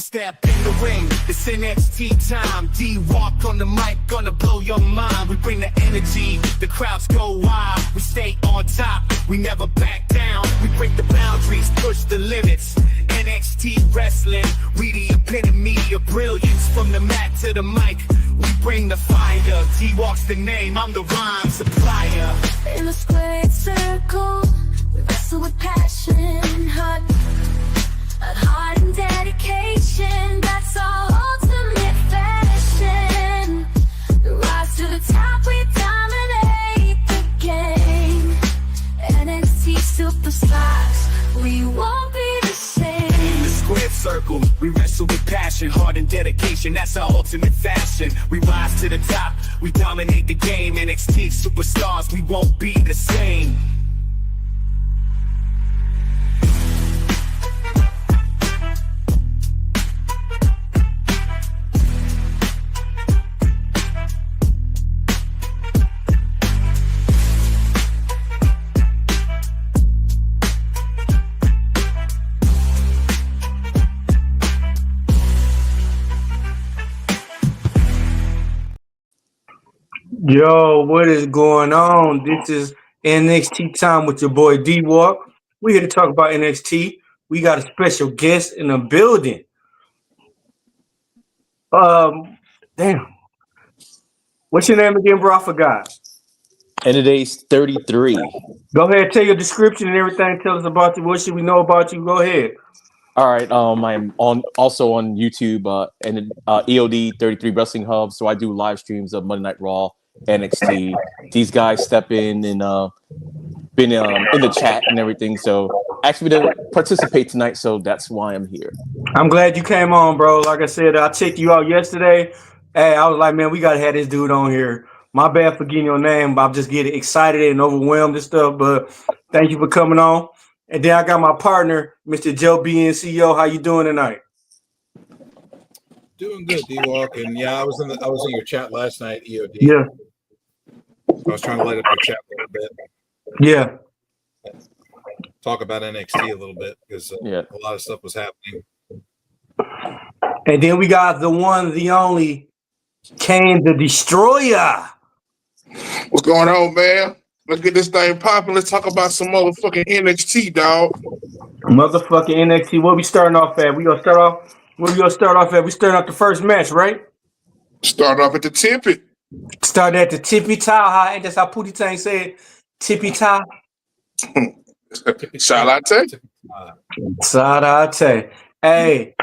Step in the ring, it's NXT time. D-Walk on the mic, gonna blow your mind. We bring the energy, the crowds go wild. We stay on top, we never back down. We break the boundaries, push the limits. NXT wrestling, we the epitome of brilliance. From the mat to the mic, we bring the fire. D-Walk's the name, I'm the rhyme supplier. In a squared circle, we wrestle with passion, heart and dedication. That's our ultimate fashion. Rise to the top, we dominate the game. NXT superstars, we won't be the same. In the squared circle, we wrestle with passion, heart and dedication. That's our ultimate fashion. We rise to the top, we dominate the game. NXT superstars, we won't be the same. Yo, what is going on? This is NXT Time with your boy D-Walk. We're here to talk about NXT. We got a special guest in the building. Damn. What's your name again, bro? I forgot. And today's 33. Go ahead, tell your description and everything. Tell us about you. What should we know about you? Go ahead. All right. I'm also on YouTube and EOD 33 Wrestling Hub. So I do live streams of Monday Night Raw, NXT. These guys step in and been in the chat and everything. So asked me to participate tonight. So that's why I'm here. I'm glad you came on, bro. Like I said, I checked you out yesterday. Hey, I was like, man, we got to have this dude on here. My bad for getting your name, but I'm just getting excited and overwhelmed and stuff. But thank you for coming on. And then I got my partner, Mr. Joe BNCO. How you doing tonight? Doing good, D-Walk. And yeah, I was in your chat last night, EOD. Yeah. I was trying to light up your chat a little bit. Yeah. Talk about NXT a little bit because a lot of stuff was happening. And then we got the one, the only, Kane the Destroyer. What's going on, man? Let's get this thing popping. Let's talk about some motherfucking NXT, dog. Motherfucking NXT. What we starting off at? We gonna start off. Where we gonna start off at? We starting off the first match, right? Start off at the tippy. Start at the tippy toe. How and that's how Pootie Tang said. Tippy toe. Shout out to Shout out to. Hey,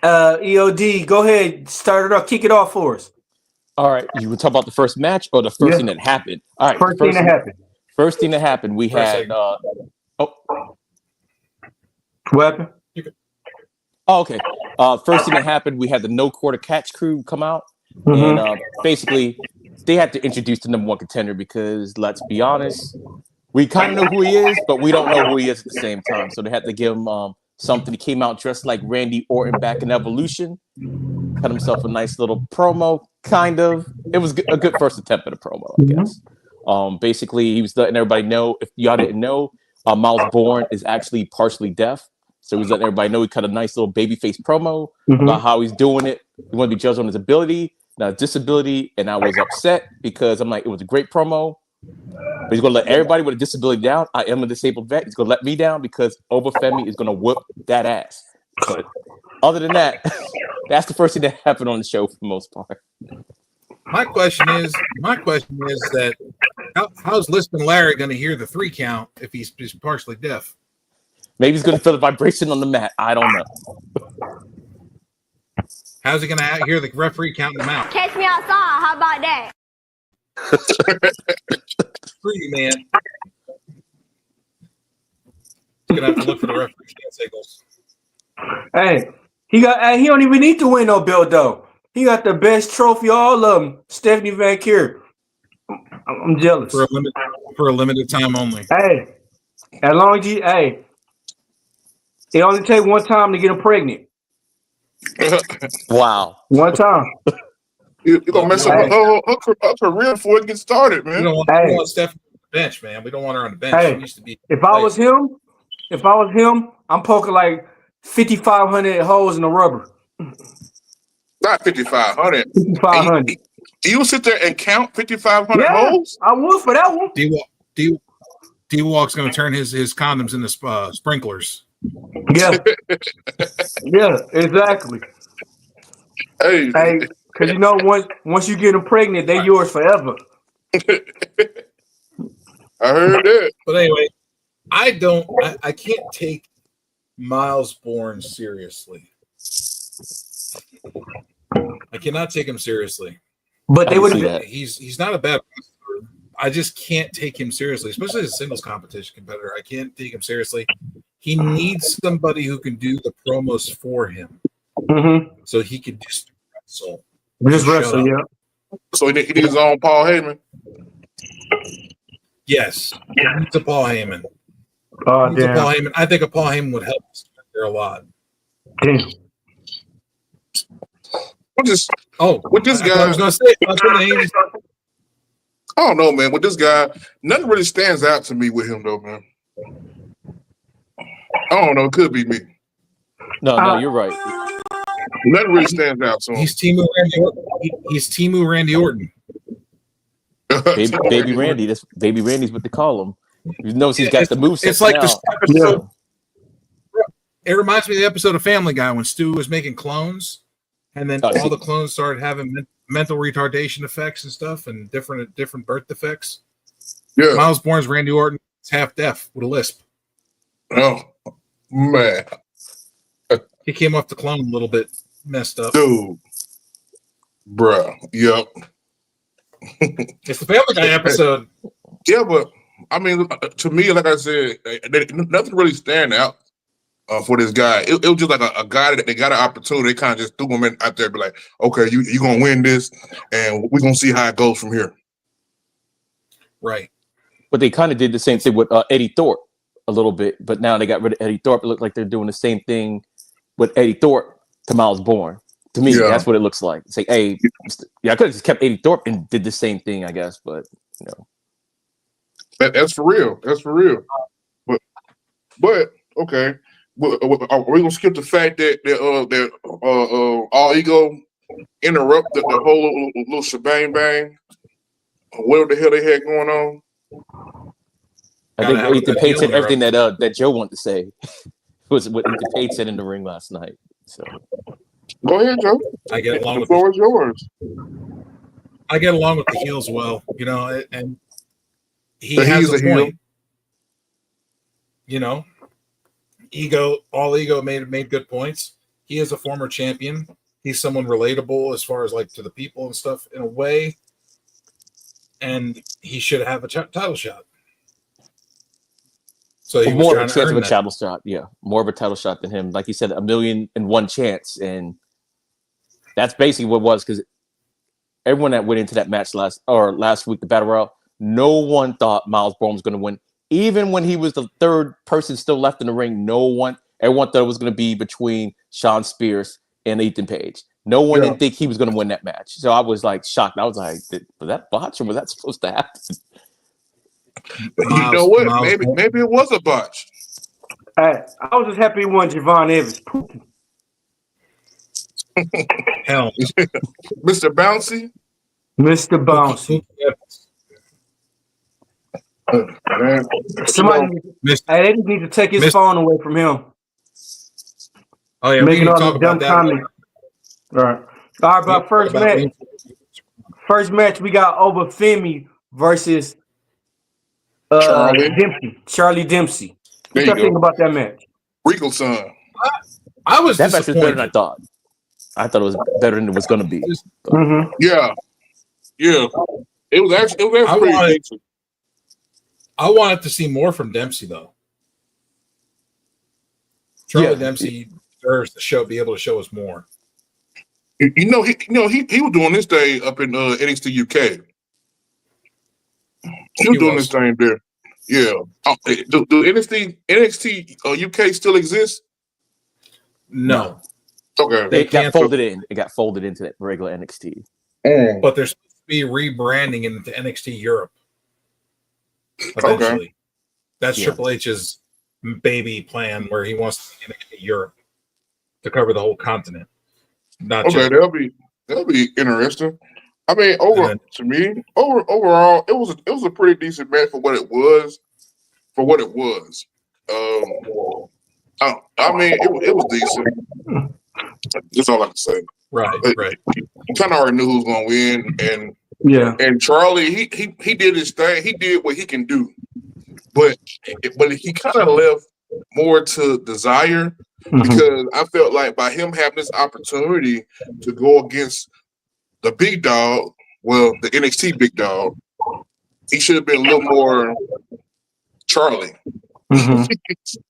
EOD, go ahead. Start it off. Kick it off for us. All right. You were talking about the first match or the first thing that happened? All right. First thing that happened. First thing that happened. We had. What happened? Oh, okay. First thing that happened, we had the No Quarter Catch crew come out, and basically they had to introduce the number one contender because let's be honest, we kind of know who he is, but we don't know who he is at the same time. So they had to give him something. He came out dressed like Randy Orton back in Evolution, cut himself a nice little promo. Kind of. It was a good first attempt at a promo, I guess. Basically, he was letting everybody know. If y'all didn't know, Miles Bourne is actually partially deaf. So he was letting everybody know he cut a nice little babyface promo about how he's doing it. He wanted to be judged on his ability, not his disability. And I was upset because I'm like, it was a great promo. But he's going to let everybody with a disability down. I am a disabled vet. He's going to let me down because Obafemi is going to whoop that ass. But other than that, that's the first thing that happened on the show for the most part. My question is that how's Lisp and Larry going to hear the 3 count if he's partially deaf? Maybe he's going to feel the vibration on the mat. I don't know. How's he going to hear the referee counting them out? Catch me outside. How about that? Free man. He's going to have to look for the referee signals. Hey, he don't even need to win no belt though. He got the best trophy of all of them. Stephanie Van Kier. I'm jealous. For a limited time only. Hey, as long as it only take one time to get her pregnant. Wow. One time. You're going to mess up her career before it gets started, man. We don't want Stephanie on the bench, man. We don't want her on the bench. Hey, she used to be if I was him, I'm poking like 5,500 holes in the rubber. Not 5,500. 5,500. You sit there and count 5,500 Yeah, holes? I would for that one. D-Walk's going to turn his condoms into sprinklers. Yeah. Yeah, exactly. Hey, Hey, because you know, once you get them pregnant, they yours forever. I heard that. But anyway, I can't take Miles Bourne seriously. I cannot take him seriously. But they I can would see have. that. He's not a bad wrestler. I just can't take him seriously, especially as a singles competition competitor. I can't take him seriously. He needs somebody who can do the promos for him, so he can just wrestle. Just wrestle, yeah. So he needs his own Paul Heyman. Yes, he needs a Paul Heyman. Oh, He needs a damn. Paul Heyman. I think a Paul Heyman would help us there a lot. Damn. With this I was going to say, I don't know, man. With this guy, nothing really stands out to me with him, though, man. I don't know. It could be me. No, you're right. Nothing really stands out to him. he's Timu Randy Orton. He's Timu Randy Orton. Baby Randy. That's Baby Randy's what they call him. You notice he's got the moves. It's like this Yeah. episode. It reminds me of the episode of Family Guy when Stu was making clones, and then all the clones started having mental retardation effects and stuff, and different birth defects. Yeah. Miles Bourne's Randy Orton is half deaf with a lisp. Oh, man. He came off the clone a little bit messed up. Dude. Bruh. Yep. It's the Family Guy episode. Yeah, but I mean, to me, like I said, nothing really stand out for this guy. It was just like a guy that they got an opportunity. They kind of just threw him in out there, be like, okay, you gonna win this, and we're gonna see how it goes from here. Right. But they kind of did the same thing with Eddie Thorpe a little bit, but now they got rid of Eddie Thorpe. It looked like they're doing the same thing with Eddie Thorpe to Miles Bourne. To me, that's what it looks like. It's like, hey, I could have just kept Eddie Thorpe and did the same thing, I guess, but you know. That's for real. That's for real. But okay, are we gonna skip the fact that All Ego interrupted the whole little shebang bang? Whatever the hell they had going on. I think Ethan Page said everything that Joe wanted to say. Was what Ethan Page said in the ring last night. So go ahead, Joe. I get along with the floor is yours. I get along with the heels well, you know, and he So has he's a a heel. point. You know, All Ego made good points. He is a former champion. He's someone relatable as far as like to the people and stuff in a way. And he should have a title shot. So he was more of trying a to chance of earn a that. title shot. Yeah, more of a title shot than him. Like you said, 1,000,001 chance, and that's basically what it was, because everyone that went into that match last week, the Battle Royal, no one thought Miles Bourne was going to win. Even when he was the third person still left in the ring, everyone thought it was going to be between Shawn Spears and Ethan Page. No one didn't think he was going to win that match. So I was like shocked. I was like, was that botch or was that supposed to happen? You know what? Maybe it was a botch. Hey, I was just happy he won Javon Evans. Hell, Mr. Bouncy. Mr. Bouncy. Somebody, they just need to take his phone away from him. Oh yeah, we Making need to all talk the dumb about that. comments. All right. But first match, we got Obafemi versus Charlie Dempsey. What y'all think about that match? Rico son. I was That match was better than I disappointed. thought. I thought it was better than it was going to be. Mm-hmm. Yeah. It was actually pretty decent. I wanted to see more from Dempsey though. Charlie Dempsey deserves to be able to show us more. He was doing this thing up in NXT UK. He was doing this thing there. Yeah. Do NXT UK still exist? No. Okay. It got folded in. It got folded into that regular NXT. But there's supposed to be rebranding into NXT Europe. Eventually. That's Triple H's baby plan where he wants to get into Europe. to cover the whole continent. Not Okay, just, that'll be interesting. I mean, then, overall, it was a pretty decent match for what it was. I mean, it was decent. That's all I can say. right. You kind of already knew who was going to win, Yeah. and Charlie, he did his thing. He did what he can do, but he kind of left more to desire, because I felt like by him having this opportunity to go against the big dog, well, the NXT big dog, he should have been a little more Charlie. I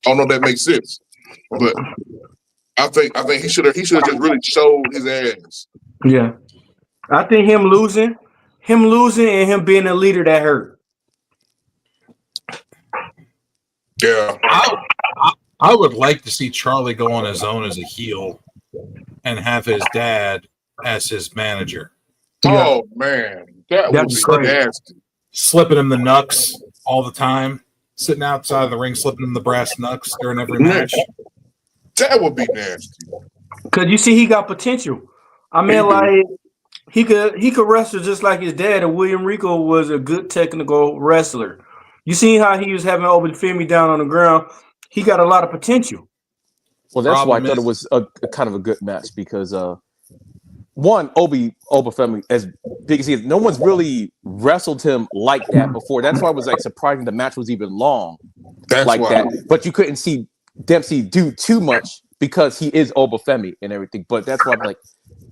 don't know if that makes sense, but I think he should have just really showed his ass. Yeah. I think him losing and him being a leader, that hurt. Yeah. I would like to see Charlie go on his own as a heel and have his dad as his manager. Oh man, that would be nasty. Slipping him the knucks all the time, sitting outside of the ring, slipping him the brass knucks during every match. That would be nasty. Cause you see, he got potential. I mean, like he could wrestle just like his dad. And William Rico was a good technical wrestler. You see how he was having Obafemi down on the ground. He got a lot of potential. Well, that's why I thought it was a kind of a good match, because one, Obafemi, as big as he is, no one's really wrestled him like that before. That's why it was like surprising the match was even long that. But you couldn't see Dempsey do too much because he is Obafemi and everything. But that's why I'm like,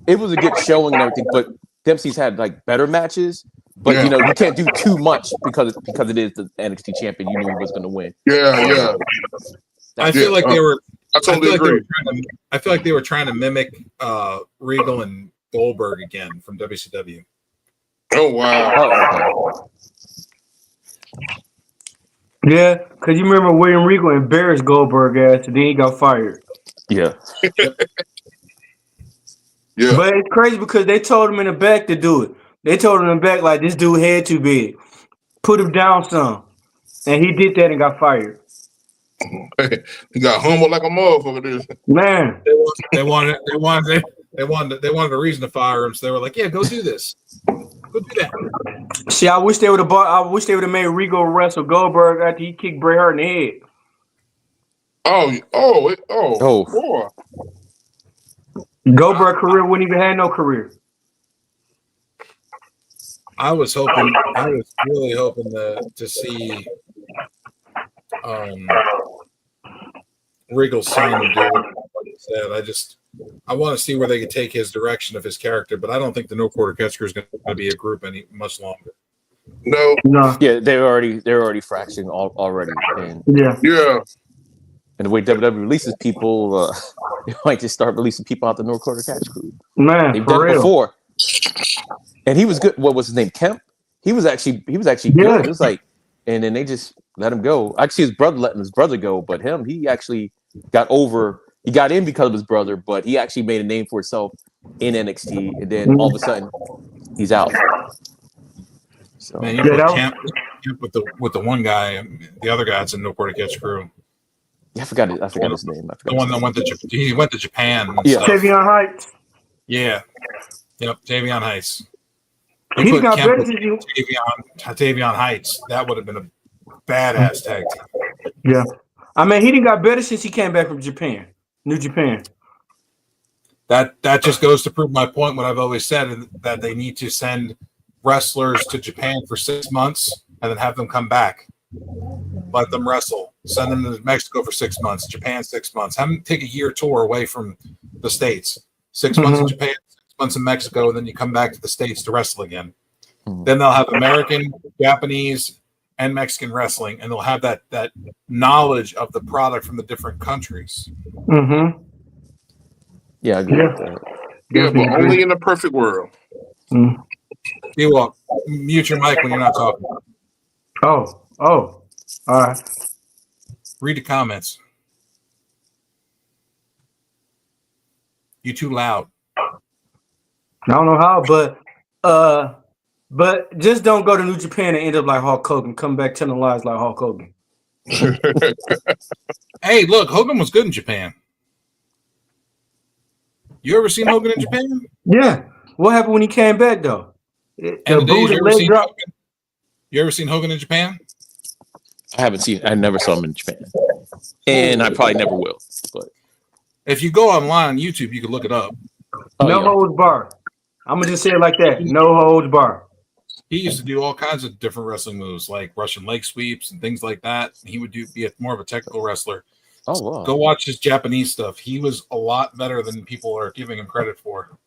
it was a good showing and everything. But Dempsey's had like better matches. But you can't do too much because it is the NXT champion. You knew he was going to win. Yeah. I feel like they were. I totally agree. I feel like they were trying to mimic Regal and Goldberg again from WCW. Oh wow! Yeah, because you remember William Regal embarrassed Goldberg ass, and then he got fired. Yeah. Yeah. But it's crazy because they told him in the back to do it. They told him in the back, like, this dude head too big. Put him down some. And he did that and got fired. He got humbled like a motherfucker. Man. They wanted a reason to fire him, so they were like, yeah, go do this. Go do that. See, I wish they would have made Rico wrestle Goldberg after he kicked Bret Hart in the head. Oh, boy. Goldberg career wouldn't even have no career. I was really hoping to see Regal's son do what he said. I want to see where they could take his direction of his character, but I don't think the No Quarter Catch Crew is going to be a group any much longer. No. Yeah, they're already fracturing already. And and the way WWE releases people, they might just start releasing people out the North Quarter Catch Crew. Man, they've done it before. And he was good. What was his name? Kemp. He was actually good. It was like, and then they just let him go. Actually, his brother letting his brother go, but he actually got over. He got in because of his brother, but he actually made a name for himself in NXT, and then all of a sudden, he's out. So man, you put Kemp with the one guy, the other guy's in No Quarter Catch Crew. Yeah, I forgot his name. The one that went to Japan. Tavion Heights. Yeah. Yep, Tavion Heights. He got better than you. Tavion Heights. That would have been a badass tag team. Yeah. I mean, he didn't got better since he came back from Japan. New Japan. That just goes to prove my point, what I've always said, that they need to send wrestlers to Japan for 6 months and then have them come back. Let them wrestle. Send them to Mexico for 6 months, Japan 6 months. Have them take a year tour away from the States. 6 months in Japan, 6 months in Mexico, and then you come back to the States to wrestle again. Then they'll have American, Japanese, and Mexican wrestling, and they'll have that knowledge of the product from the different countries. Mm-hmm. Yeah, I agree with that. Yeah, but only in the perfect world. You will mute your mic when you're not talking. Oh, all right. Read the comments. You too loud. I don't know how, but just don't go to New Japan and end up like Hulk Hogan. Come back telling lies like Hulk Hogan. Hey, look, Hogan was good in Japan. You ever seen Hogan in Japan? Yeah. What happened when he came back though? The And boot and leg drop. You ever seen Hogan in Japan? I never saw him in Japan, and I probably never will. But If you go online on YouTube, you can look it up. No holds bar. I'm gonna just say it like that. No holds bar. He used to do all kinds of different wrestling moves, like Russian leg sweeps and things like that. He would be more of a technical wrestler. Oh wow! Go watch his Japanese stuff. He was a lot better than people are giving him credit for.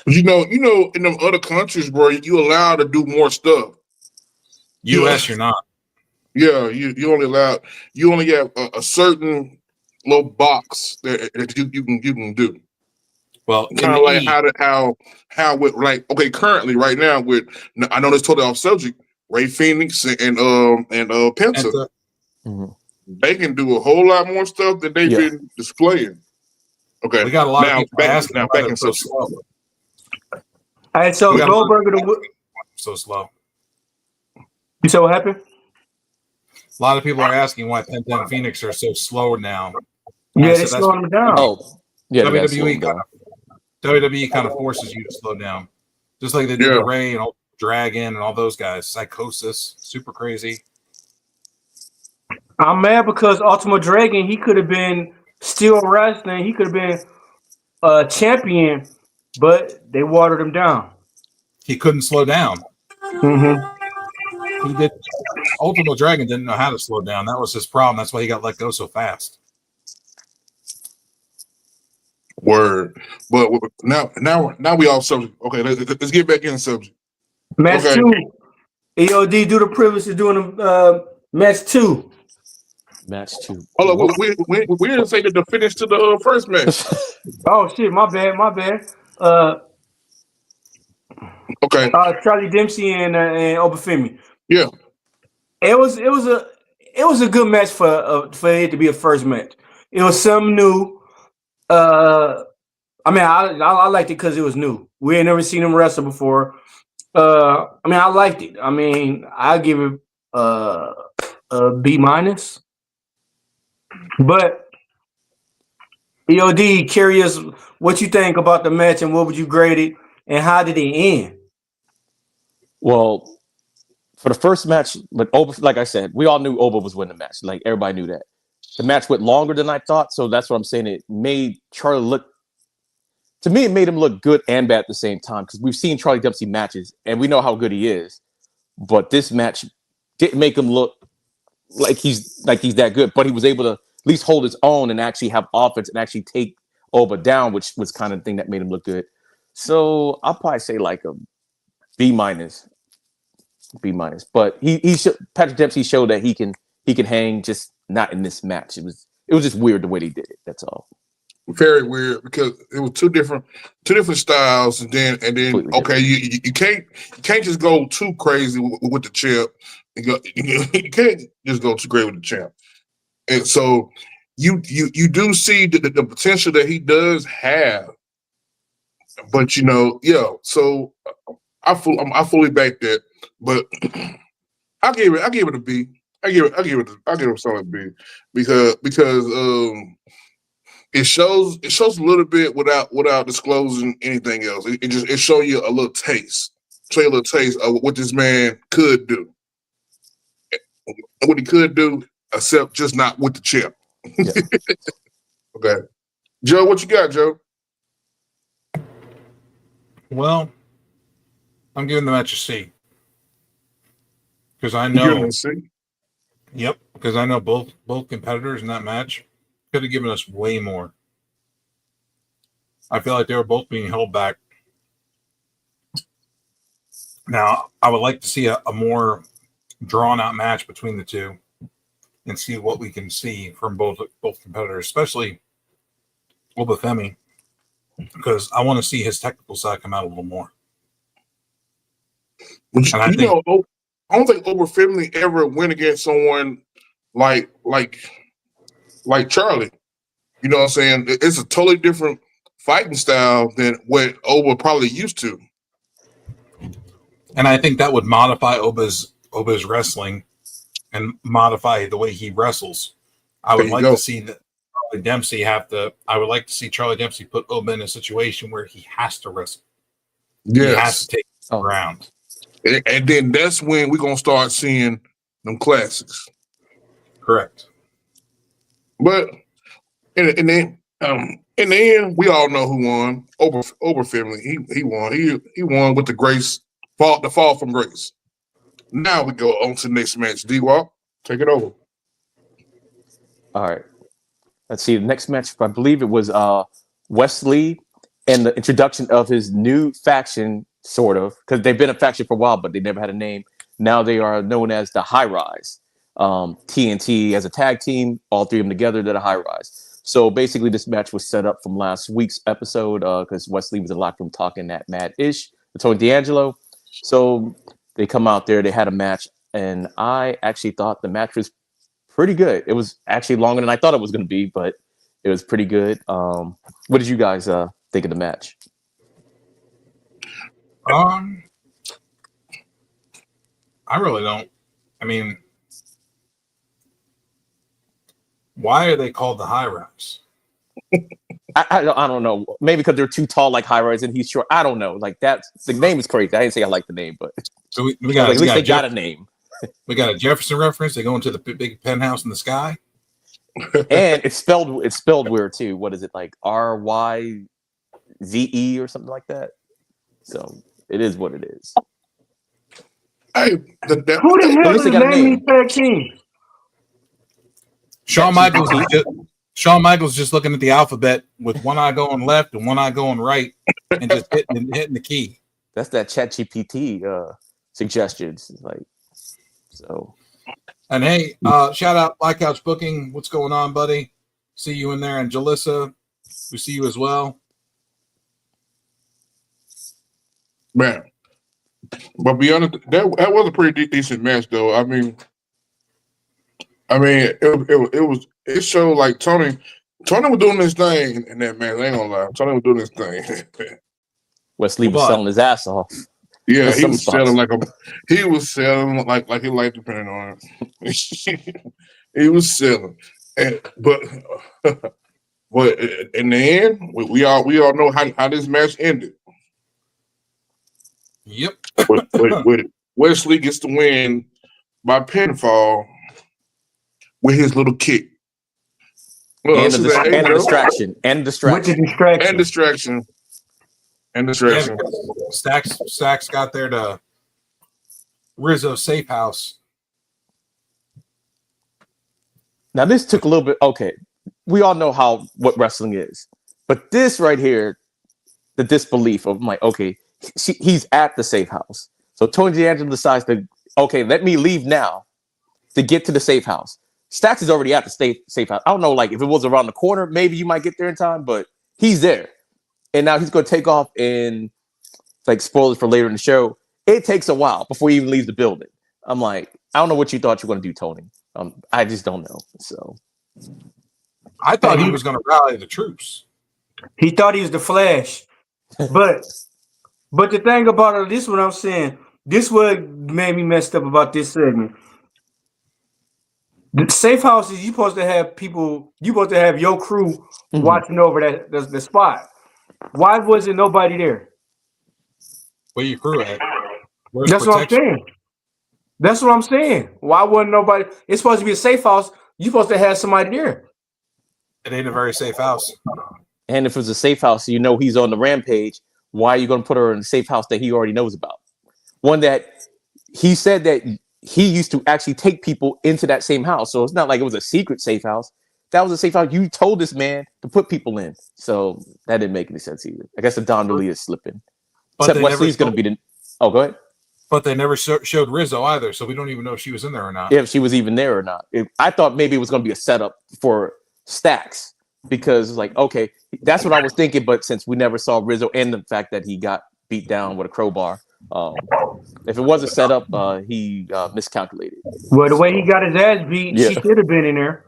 You know, in them other countries, bro, you allowed to do more stuff. U.S., you're not. Yeah, you only allowed. You only have a certain little box that you can do. Well, kind of like how with like currently right now with I know this totally off subject. Ray Phoenix and Penta. Mm-hmm. They can do a whole lot more stuff than they've been displaying. Okay, we got a lot of people asking now back in so slow. All right, so Goldberg so slow. You said what happened? A lot of people are asking why Penta and Phoenix are so slow now. Yeah, they're slowing them down. Oh, yeah, WWE kind of forces you to slow down, just like they did to Ray and Dragon and all those guys. Psychosis, super crazy. I'm mad because Ultimate Dragon, he could have been still wrestling. He could have been a champion, but they watered him down. He couldn't slow down. Mm-hmm. He did. Ultimate Dragon didn't know how to slow down. That was his problem. That's why he got let go so fast. Word. But now we all subject. Okay, let's get back in the subject. Match 2. EOD do the privilege of doing match 2. Match 2. Hold on, we didn't say the finish to the first match. Oh shit, my bad. Okay. Charlie Dempsey and Obafemi. Yeah. It was a good match for it to be a first match. It was something new. I mean, I liked it because it was new. We had never seen him wrestle before. I mean, I liked it. I mean, I give it a B-. But EOD, curious what you think about the match and what would you grade it and how did it end? Well, for the first match, but Oba, like I said, we all knew Oba was winning the match. Like everybody knew that. The match went longer than I thought, so that's what I'm saying. It made Charlie look. To me, it made him look good and bad at the same time because we've seen Charlie Dempsey matches and we know how good he is. But this match didn't make him look like he's that good. But he was able to at least hold his own and actually have offense and actually take Oba down, which was kind of the thing that made him look good. So I'll probably say like a B-. But Patrick Dempsey showed that he can hang, just not in this match. It was just weird the way they did it. That's all. Very weird because it was two different styles, and then okay, you can't just go too crazy with the champ. You can't just go too crazy with the champ, and so you do see the potential that he does have, but so I fully back that, but I gave it a B. I give it a solid B because it shows a little bit without disclosing anything else. It show you a little taste. Show you a little taste of what this man could do. And what he could do, except just not with the champ. Yeah. Okay. Joe, what you got, Joe? Well, I'm giving the match a C. Because I know. Yep, because I know both competitors in that match could have given us way more. I feel like they were both being held back. Now, I would like to see a more drawn-out match between the two and see what we can see from both competitors, especially Obafemi, because I want to see his technical side come out a little more. And I don't think Obafemi ever went against someone like Charlie. You know what I'm saying? It's a totally different fighting style than what Oba probably used to. And I think that would modify Oba's wrestling and modify the way he wrestles. I would like to see that. Charlie Dempsey I would like to see Charlie Dempsey put Oba in a situation where he has to wrestle. He has to take the ground. And then that's when we're going to start seeing them classics. Correct. But in the end, we all know who won. Ober family. He won. He won with the grace, the fall from grace. Now we go on to the next match. D-Walk, take it over. All right. Let's see. The next match, I believe it was Wesley and the introduction of his new faction, sort of, because they've been a faction for a while, but they never had a name. Now they are known as the High Rise. TNT as a tag team, all three of them together, they're the High Rise. So basically, this match was set up from last week's episode because Wesley was in the locker room talking that mad-ish with Tony D'Angelo. So they come out there, they had a match, and I actually thought the match was pretty good. It was actually longer than I thought it was going to be, but it was pretty good. What did you guys think of the match? I really don't. I mean, why are they called the High Rise? I don't know. Maybe because they're too tall, like High Rise, and he's short. I don't know. Like the name is crazy. I didn't say I like the name, but so we got at least they got a name. We got a Jefferson reference. They go into the big penthouse in the sky, and it's spelled weird too. What is it, like RYZE or something like that? So it is what it is. Hey, who the hell is naming tag team? Shawn Michaels just looking at the alphabet with one eye going left and one eye going right, and just hitting the key. That's that ChatGPT suggestions, like so. And hey, shout out Black Couch Booking. What's going on, buddy? See you in there, and Jalissa, we see you as well. Man, but beyond that was a pretty decent match, though. I mean, it showed like Tony was doing this thing in that match. I ain't gonna lie, Tony was doing this thing. Wesley was selling his ass off. Yeah, he was selling like he liked depending on it. He was selling, but in the end, we all know how this match ended. Yep. But Wesley gets to win by pinfall with his little kick. Well, and a distraction. Stacks got there to Rizzo's safe house. Now this took a little bit. Okay, we all know what wrestling is, but this right here, the disbelief of like, okay, he's at the safe house. So Tony D'Angelo decides to, okay, let me leave now to get to the safe house. Stacks is already at the safe house. I don't know, like if it was around the corner, maybe you might get there in time, but he's there. And now he's going to take off, and like spoilers for later in the show, it takes a while before he even leaves the building. I'm like, I don't know what you thought you were going to do, Tony. I just don't know. So I thought he was going to rally the troops. He thought he was the Flash. But the thing about it, this is what I'm saying. This what made me messed up about this segment. The safe house is you supposed to have people, you supposed to have your crew watching over the spot. Why wasn't nobody there? Where your crew at? That's what I'm saying. That's what I'm saying. Why wasn't nobody? It's supposed to be a safe house. You're supposed to have somebody there. It ain't a very safe house. And if it's a safe house, you know he's on the rampage. Why are you going to put her in a safe house that he already knows about? One that he said that he used to actually take people into that same house. So it's not like it was a secret safe house. That was a safe house you told this man to put people in. So that didn't make any sense either. I guess the Don really is slipping. But except Wesley's going to be the... Oh, go ahead. But they never showed Rizzo either, so we don't even know if she was in there or not. Yeah, if she was even there or not. I thought maybe it was going to be a setup for Stacks because it's like, okay, that's what I was thinking. But since we never saw Rizzo and the fact that he got beat down with a crowbar, if it was a setup, he miscalculated. Well, the way he got his ass beat, she should have been in there.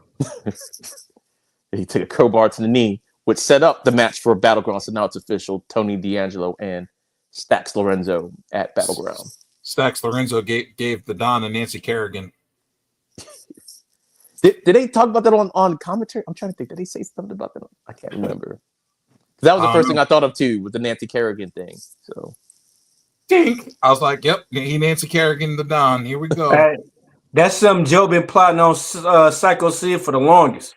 He took a crowbar to the knee, which set up the match for Battleground. So now it's official. Tony D'Angelo and Stacks Lorenzo at Battleground. Stacks Lorenzo gave the Don and Nancy Kerrigan. Did they talk about that on commentary? I'm trying to think. Did they say something about that? I can't remember. That was the first thing I thought of too, with the Nancy Kerrigan thing. So, Dink. I was like, "Yep, he Nancy Kerrigan the Don. Here we go." Hey, that's something Joe been plotting on Psycho Sid for the longest.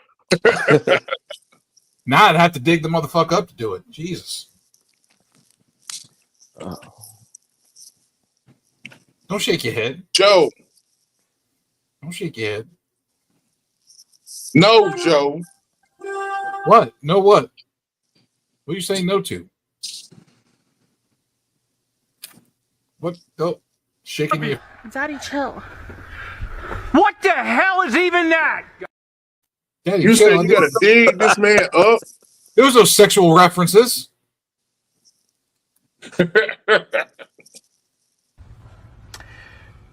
Now I'd have to dig the motherfucker up to do it. Jesus. Don't shake your head. Joe. Don't shake your head. No, Joe. What? No what? What are you saying no to? What? Oh, shaking your... Daddy, chill. What the hell is even that? Daddy, You chill. said you gotta dig this man up. There was no sexual references.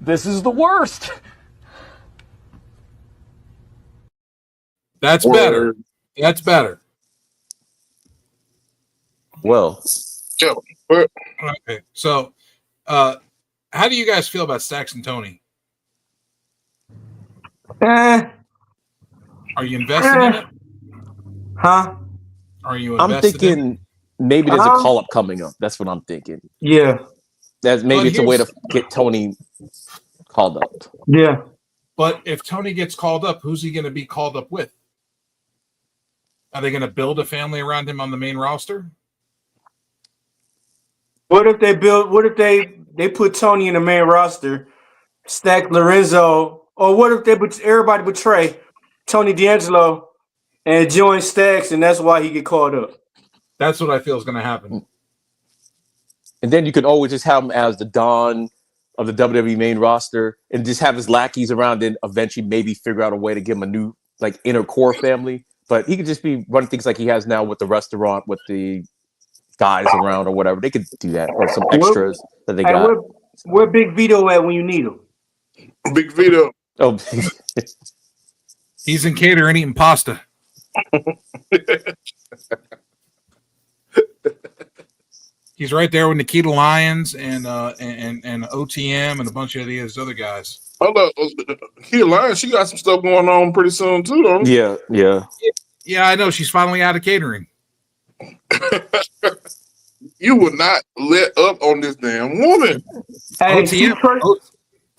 This is the worst. That's better. That's better. well, Joe. But Okay. So, how do you guys feel about Stacks and Tony? Eh, Are you invested in it? huh? Are you I'm invested in it? thinking maybe there's a call up coming up. That's what I'm thinking. Yeah, That's maybe But it's a way to here's- get Tony called up. yeah. But if Tony gets called up, who's he going to be called up with? Are they going to build a family around him on the main roster? What if they put Tony in the main roster, stack Lorenzo, or what if everybody betray Tony D'Angelo and join Stacks, and that's why he get called up? That's what I feel is going to happen. And then you could always just have him as the Don of the WWE main roster and just have his lackeys around and eventually maybe figure out a way to give him a new like inner core family. But he could just be running things like he has now with the restaurant, with the guys around or whatever. They could do that, or some extras that they Hey, got. where Big Vito at when you need him? Big Vito. Oh, He's in catering eating pasta. He's right there with Nikita Lyons and OTM and a bunch of these other guys. Hold up. Here, Lion, she got some stuff going on pretty soon too, though. yeah. Yeah, I know. She's finally out of catering. You will not let up on this damn woman. Hey,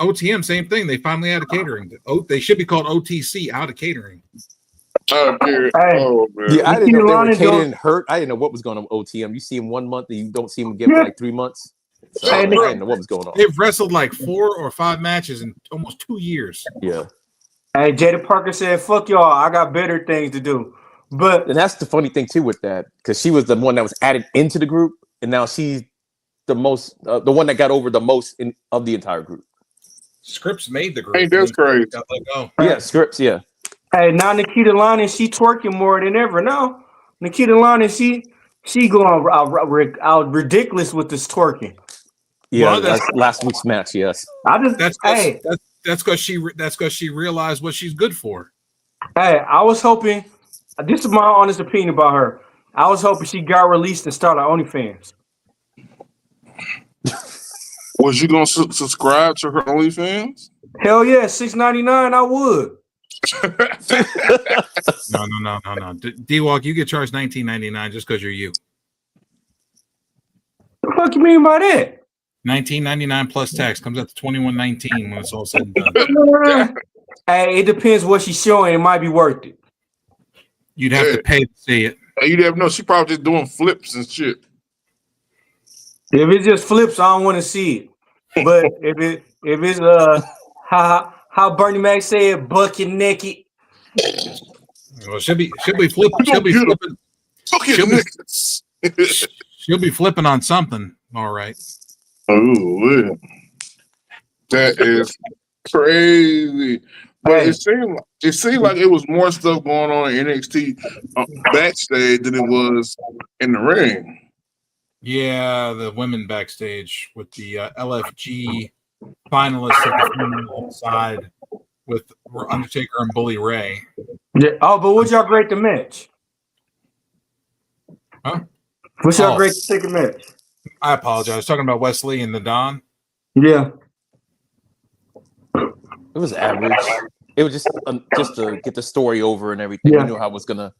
OTM, same thing. They finally out of catering. They should be called OTC, out of catering. Oh, dear. Hey. Oh, man. Yeah, I didn't know if they were Nikita catering Lyons hurt. I didn't know what was going on with OTM. You see him 1 month and you don't see him again for like 3 months. So Hey, I didn't know what was going on. They've wrestled like 4 or 5 matches in almost 2 years. Yeah. Hey, Jada Parker said, "Fuck y'all, I got better things to do." But And that's the funny thing too with that, because she was the one that was added into the group, and now she's the most, the one that got over the most of the entire group. Scripps made the group. Ain't that crazy? Got let go. Yeah, Scripps. Yeah, hey, now Nikita Lyons, she twerking more than ever. Now Nikita Lyons, she going out ridiculous with this twerking. yeah. Well, that's last week's match. Yes. I just That's because she realized what she's good for. Hey, I was hoping. This is my honest opinion about her. I was hoping she got released and started OnlyFans. Was you going to subscribe to her OnlyFans? Hell yeah, $6.99. I would. No. D-Walk, you get charged $19.99 just because you're you. The fuck you mean by that? $19.99 plus tax comes out to $21.19 when it's all said and done. Hey, it depends what she's showing. It might be worth it. You'd have to pay to see it. You never know. She probably just doing flips and shit. If it just flips, I don't want to see it. But if it's how Bernie Mac said, bucket naked. Well, she'll be flipping. She'll be flipping on something. All right. Oh, that is crazy. But Hey. it seemed like it was more stuff going on in NXT backstage than it was in the ring. Yeah, the women backstage with the LFG finalists at the female side with Undertaker and Bully Ray. Yeah. Oh, but what's y'all grade the match? Huh? What's y'all grade the second match? I apologize. Talking about Wesley and the Don. Yeah. It was average. It was just to get the story over and everything. Yeah. We knew how it was gonna.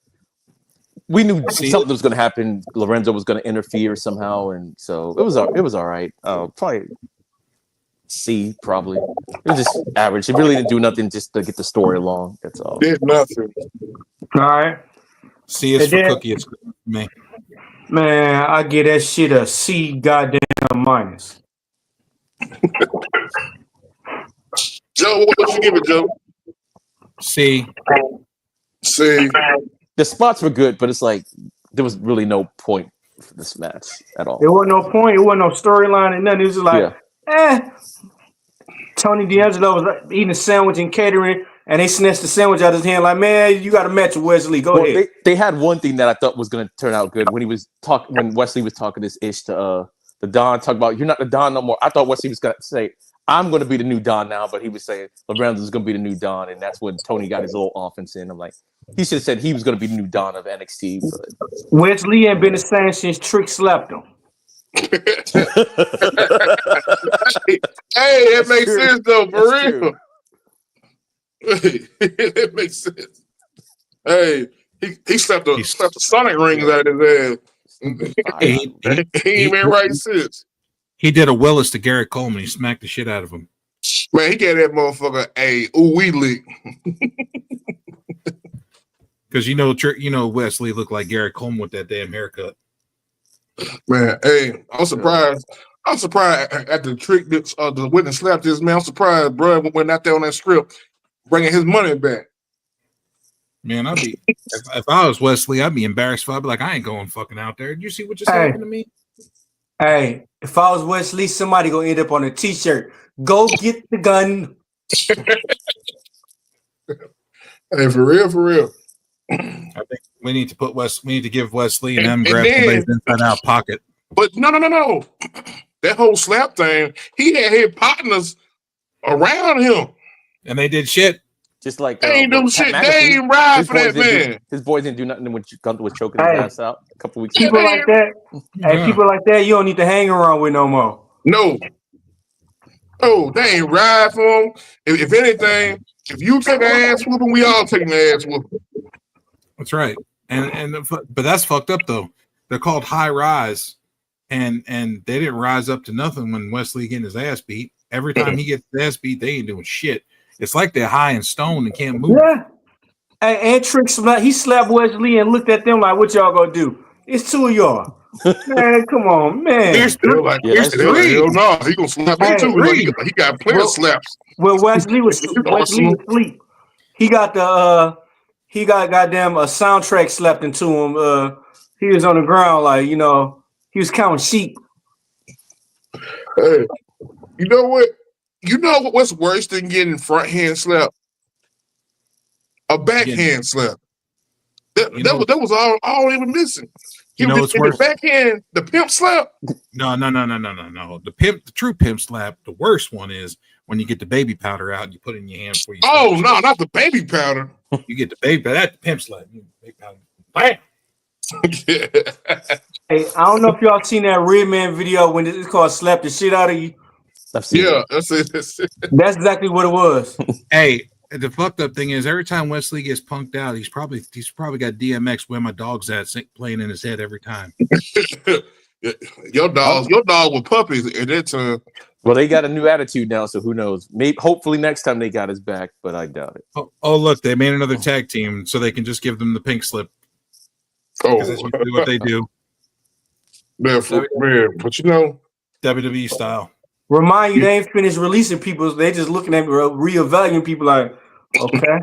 We knew something was gonna happen. Lorenzo was gonna interfere somehow, and so it was all right. Probably C. Probably it was just average. It really didn't do nothing just to get the story along. That's all. Did nothing. All right. C is And for then- cookie. It's for me. Man, I get that shit a C goddamn minus. Joe, what you give it, Joe? C. See, The spots were good, but it's like there was really no point for this match at all. There wasn't no point. It wasn't no storyline and nothing. It was just like, Tony D'Angelo was eating a sandwich and catering, and they snatched the sandwich out of his hand. Like, man, you got a match with Wesley. Go ahead. They had one thing that I thought was going to turn out good when when Wesley was talking this ish to the Don, talk about you're not the Don no more. I thought Wesley was going to say I'm going to be the new Don now, but he was saying Lorenzo's going to be the new Don, and that's when Tony got his little offense in. I'm like, he should have said he was going to be the new Don of NXT. But Wesley ain't been the same since Trick slapped him. hey, that makes true. sense though, for That's real. That makes sense. Hey, he slapped the Sonic rings out of his ass. He ain't been right since. He did a Willis to Garrett Coleman. He smacked the shit out of him. Man, he gave that motherfucker a ooh-wee lick. Because you know Wesley looked like Garrett Coleman with that damn haircut. Man, hey, I'm surprised. I'm surprised at the trick that the witness slapped this man. I'm surprised, bro, went out there on that script, bringing his money back. Man, I'd be if I was Wesley, I'd be embarrassed. I'd be like, I ain't going fucking out there. Did you see what just happened to me? Hey, if I was Wesley, somebody gonna end up on a T-shirt. Go get the gun. Hey, for real. I think we need to give Wesley and them grab somebody's inside out pocket. But no. That whole slap thing, he had his partners around him. And they did shit. just like they ain't do shit. They ain't ride for that man. His boys didn't do nothing when Gunther was choking his ass out a couple weeks ago. People like that, people like that, you don't need to hang around with no more. No. Oh, they ain't ride for him. If anything, if you take an ass whooping, we all take an ass whooping. That's right. But that's fucked up though. They're called high rise, and they didn't rise up to nothing when Wesley getting his ass beat. Every time he gets his ass beat, they ain't doing shit. It's like they're high and stoned and can't move. Yeah. And Trick he slapped Wesley and looked at them like, "What y'all gonna do? It's two of y'all." Man, come on, man. Here's like, hell no, he gonna slap me too. He got plenty of slaps. Well, Wesley was asleep. He got goddamn a soundtrack slapped into him. He was on the ground like, he was counting sheep. Hey, you know what? You know what's worse than getting front hand slap? A backhand slap. That was all they were missing. You know what's worse? The backhand, the pimp slap. No. The true pimp slap. The worst one is when you get the baby powder out and you put it in your hand before you. Oh no, not the baby powder. You get the baby powder. That's the pimp slap. Baby powder. Bam. Hey, I don't know if y'all seen that Red Man video when it's called "Slap the Shit Out of You." That's it. That's exactly what it was. Hey, the fucked up thing is every time Wesley gets punked out, he's probably got DMX Where My Dog's At playing in his head every time. Your dog with puppies at that time. Well, they got a new attitude now, so who knows? Maybe, hopefully, next time they got his back, but I doubt it. Oh, look, they made another tag team, so they can just give them the pink slip. Oh, that's usually what they do. Man, but WWE style. Remind you, they ain't finished releasing people. They just looking at reevaluating people like, okay,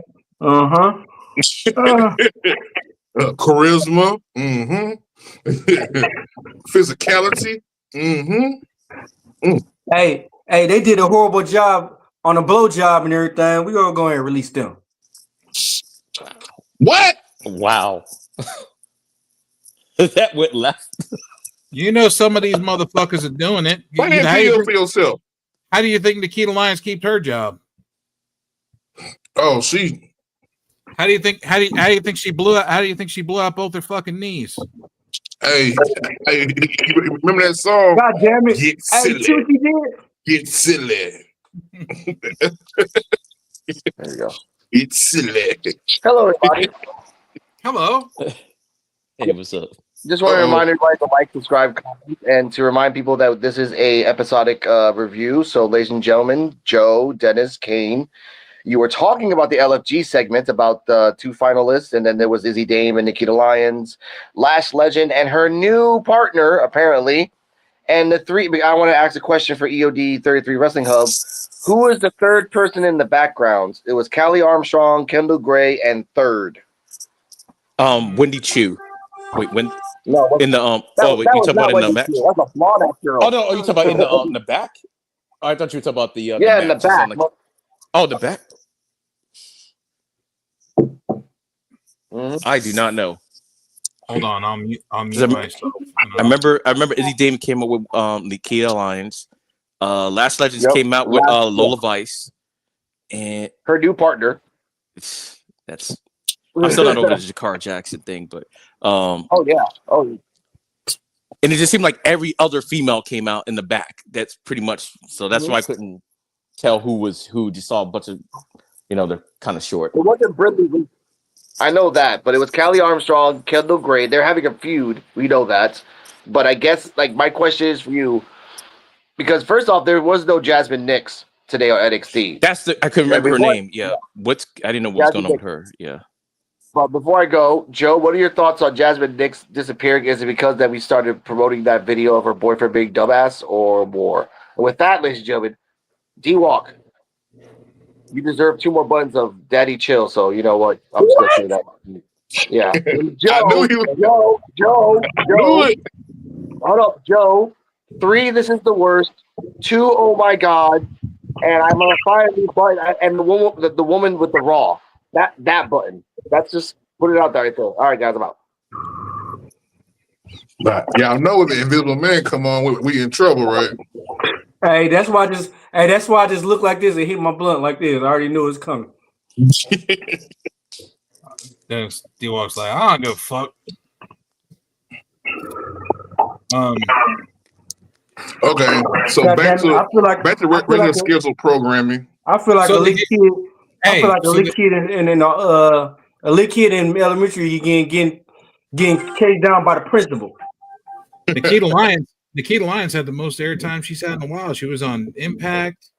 charisma, physicality, Hey, they did a horrible job on a blow job and everything. We gonna go ahead and release them. What? Wow. That went left. Some of these motherfuckers are doing it. Why didn't you feel for yourself? How do you think Nikita Lyons keeps her job? Oh, How do you think she blew out? How do you think she blew out both her fucking knees? Hey, you remember that song? God damn it! Get silly. See what he did? Get silly. There you go. It's silly. Hello, everybody. Hello. Hey, what's up? Just want to remind everybody to like, subscribe, comment, and to remind people that this is a episodic review. So, ladies and gentlemen, Joe, Dennis, Kane, you were talking about the LFG segment about the 2 finalists, and then there was Izzy Dame and Nikita Lyons, Lash Legend, and her new partner, apparently. And the 3, I want to ask a question for EOD 33 Wrestling Hub. Who is the third person in the background? It was Callie Armstrong, Kendall Gray, and third. Wendy Chu. Wait, when No, in the that you talking was about not in the Wendy match? Chu. That's a blonde ass girl. Oh no, are you talking about in the back? Oh, I thought you were talking about the Yeah, in the match. back. The back. Mhm. I do not know. Hold on, I'll mute myself. I remember Izzy Dame came up with Nikita Lyons. Last Legends Yep. came out with Lola Vice, and Her new partner. that's I'm still not over the Jakar Jackson thing, but Oh yeah. Oh, and it just seemed like every other female came out in the back. That's pretty much so. That's why I couldn't tell who was who. Just saw a bunch of, they're kind of short. it wasn't Brindley. I know that, but it was Callie Armstrong, Kendall Gray. They're having a feud. We know that. But I guess, like, my question is for you, because first off, there was no Jasmine Nix today on NXT. I couldn't remember her name. Yeah, I didn't know what was going on with her. Yeah. But before I go, Joe, what are your thoughts on Jasmine Nix disappearing? Is it because that we started promoting that video of her boyfriend being dumbass or more? And with that, ladies and gentlemen, D-Walk, you deserve 2 more buttons of Daddy Chill. So you know what? I'm just gonna say that. Yeah, Joe. Hold up, Joe. 3, this is the worst. 2, oh my god. And I'm gonna find a new button. And the woman with the raw. That button. That's just put it out there right there. All right, guys, I'm out. Y'all know when the Invisible Man come on, we in trouble, right? Hey, that's why I just look like this and hit my blunt like this. I already knew it was coming. Dennis D-Walk's like, I don't give a fuck. Okay, so back to regular scheduled programming. I feel like So a little kid. I feel like a little kid in a little kid in elementary getting chased down by the principal. Nikita Lyons had the most airtime she's had in a while. She was on Impact,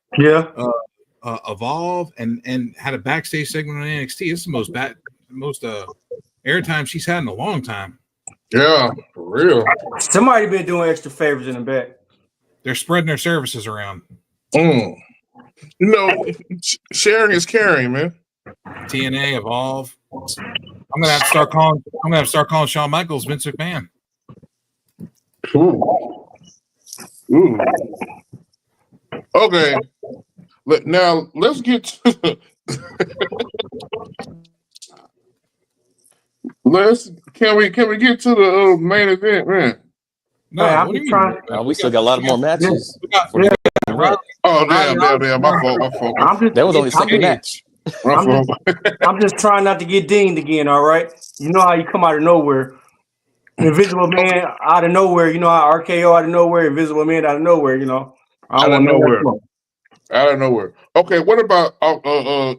Evolve, and had a backstage segment on NXT. This is the most airtime she's had in a long time. Yeah, for real. Somebody been doing extra favors in the back. They're spreading their services around. Sharing is caring, man. TNA, Evolve. I'm gonna have to start calling Shawn Michaels Vince McMahon. Ooh. Okay. Now let's get to can we get to the main event, man? No, Hey, what do you mean? We still got a lot of more matches. Oh damn! My fault. That was only the second match. I'm just trying not to get dinged again. All right, you know how you come out of nowhere, Invisible Man out of nowhere. You know how RKO out of nowhere, Invisible Man out of nowhere. You know, out of nowhere. Okay, what about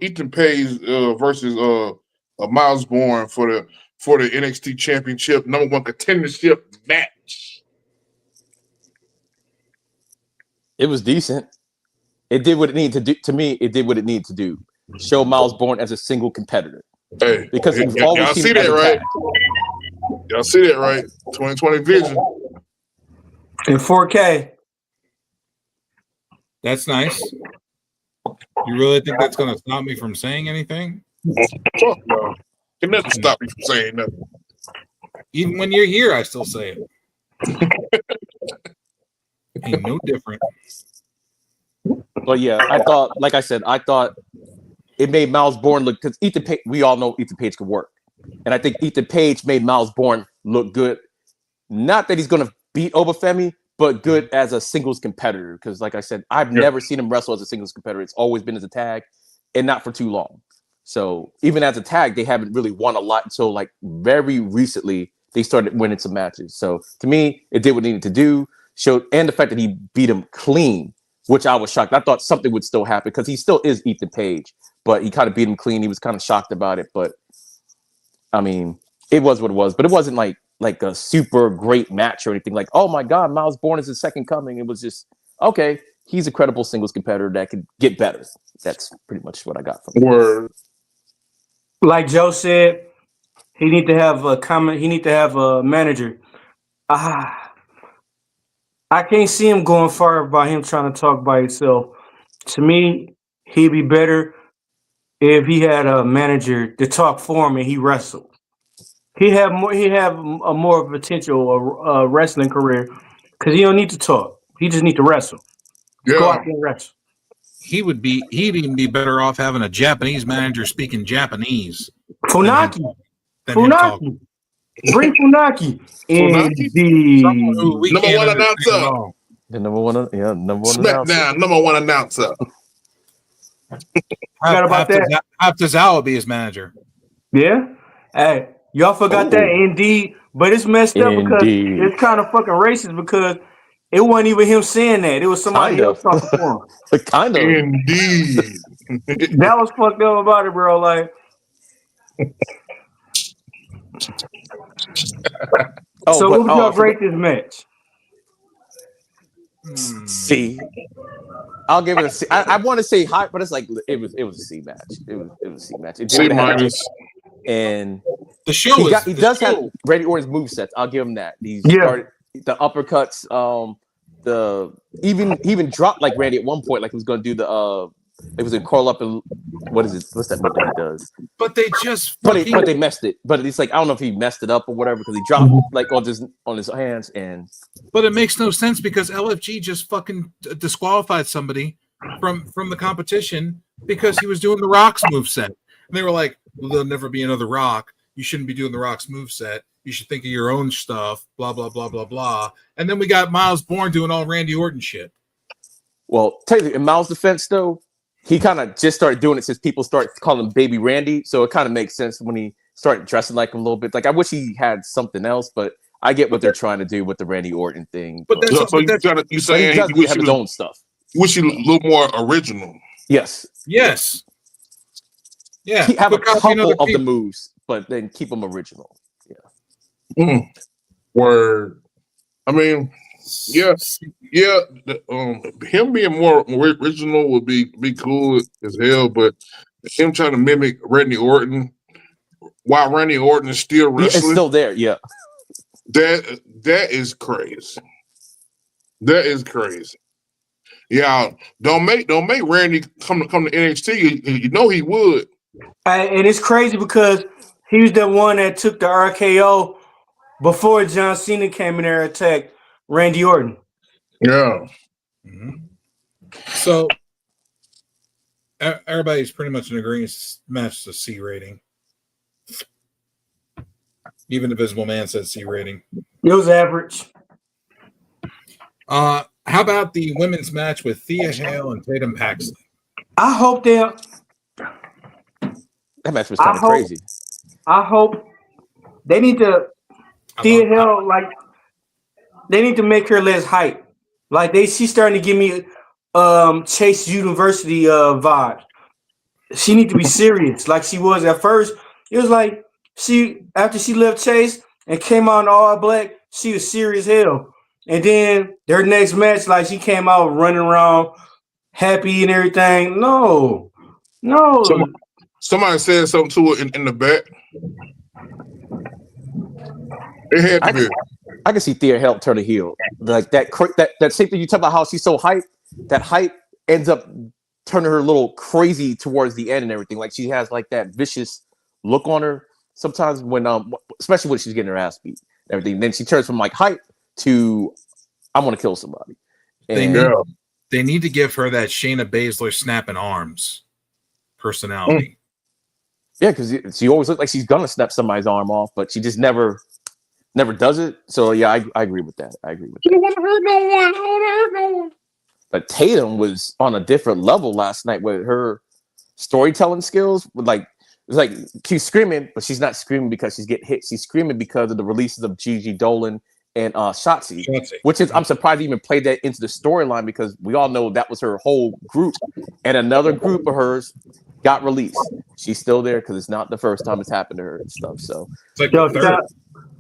Ethan Page versus Miles Bourne for the NXT Championship #1 contendership match? It was decent. It did what it needed to do. To me, it did what it needed to do. Show Miles Bourne as a single competitor. Hey, because we've always y'all seen see that, right? Y'all see that, right? 2020 vision in 4K. That's nice. You really think that's going to stop me from saying anything? Fuck no. Can never stop me from saying nothing. Even when you're here, I still say it. Ain't no different. But yeah, I thought it made Miles Bourne look, because Ethan Page, we all know Ethan Page could work. And I think Ethan Page made Miles Bourne look good. Not that he's going to beat Obafemi, but good as a singles competitor. Because like I said, I've never seen him wrestle as a singles competitor. It's always been as a tag and not for too long. So even as a tag, they haven't really won a lot until like very recently they started winning some matches. So to me, it did what it needed to do. And the fact that he beat him clean, which I was shocked. I thought something would still happen because he still is Ethan Page. but he kind of beat him clean. He was kind of shocked about it, but I mean, it was what it was. But it wasn't like a super great match or anything. Like, oh my God, Miles Bourne is his second coming. It was just okay. He's a credible singles competitor that could get better. That's pretty much what I got from it. Word. Like Joe said, he need to have a comment. He need to have a manager. I can't see him going far by him trying to talk by himself. To me, he'd be better if he had a manager to talk for him and he wrestled. He'd have more. He'd have a more potential wrestling career because he don't need to talk. He just need to wrestle. Go Yeah. out there and wrestle. He'd even be better off having a Japanese manager speaking Japanese. Funaki. Than him talking. Funaki. Bring Funaki. Funaki? Someone who we Number can't one understand announcer. at all. The number one announcer. SmackDown number one announcer. Forgot about that. Haftazawa would be his manager. Yeah. Hey, y'all forgot that. Indeed. But it's messed up because it's kind of fucking racist because it wasn't even him saying that. It was somebody else talking for him. Kind of. Indeed. That was fucked up about it, bro. Like, so what would y'all rate this match? C. I'll give it a C. I want to say high, but it's like it was a C match. It was a C match. C minus. And the show he does have Randy Orton's movesets. I'll give him that. He started the uppercuts. He even dropped like Randy at one point, like he was going to do the it was in curl up and what is it? What's that move that he does? But they just but they messed it. But it's like I don't know if he messed it up or whatever because he dropped like on his hands and. But it makes no sense because LFG just fucking disqualified somebody from the competition because he was doing the Rock's moveset. And they were like, well, there'll never be another Rock. You shouldn't be doing the Rock's moveset. You should think of your own stuff, blah, blah, blah, blah, blah. And then we got Miles Bourne doing all Randy Orton shit. Well, tell you, in Miles' defense, though, he kind of just started doing it since people started calling him Baby Randy. So it kind of makes sense when he started dressing like him a little bit. Like, I wish he had something else, but I get what they're trying to do with the Randy Orton thing. But you're saying he does have his own stuff. Wish he was a little more original. Yes. Yeah. Have a couple of the moves, but then keep them original. Yeah. Word. I mean, him being more original would be cool as hell, but him trying to mimic Randy Orton while Randy Orton is still wrestling, it's still there. Yeah. That is crazy. That is crazy. Yeah, don't make Randy come to NXT. You know he would. And it's crazy because he was the one that took the RKO before John Cena came in there and attacked Randy Orton. Yeah. Mm-hmm. So everybody's pretty much in agreement. Match the C rating. Even Invisible Man said C rating. It was average. How about the women's match with Thea Hale and Tatum Paxton? I hope they. That match was kind of crazy. I hope they need to. Thea Hale, like, they need to make her less hype. Like she's starting to give me Chase University vibes. She need to be serious, like she was at first. It was like after she left Chase and came out in all black, she was serious hell. And then their next match, like she came out running around happy and everything. No. Somebody said something to her in the back. It had to be. I can see Thea Hale turn a heel. Like that same thing you talk about how she's so hype. That hype ends up turning her a little crazy towards the end and everything. Like she has like that vicious look on her sometimes when especially when she's getting her ass beat and everything. Then she turns from like hype to I'm gonna kill somebody. And they need to give her that Shayna Baszler snapping arms personality. Yeah, because she always looks like she's gonna snap somebody's arm off, but she just never does it. So yeah, I agree with that. I don't want to hurt no one. But Tatum was on a different level last night with her storytelling skills. It's like she's screaming, but she's not screaming because she's getting hit. She's screaming because of the releases of Gigi Dolan and Shotzi, which is I'm surprised they even played that into the storyline because we all know that was her whole group. And another group of hers got released. She's still there because it's not the first time it's happened to her and stuff. So It's like Yo, the third.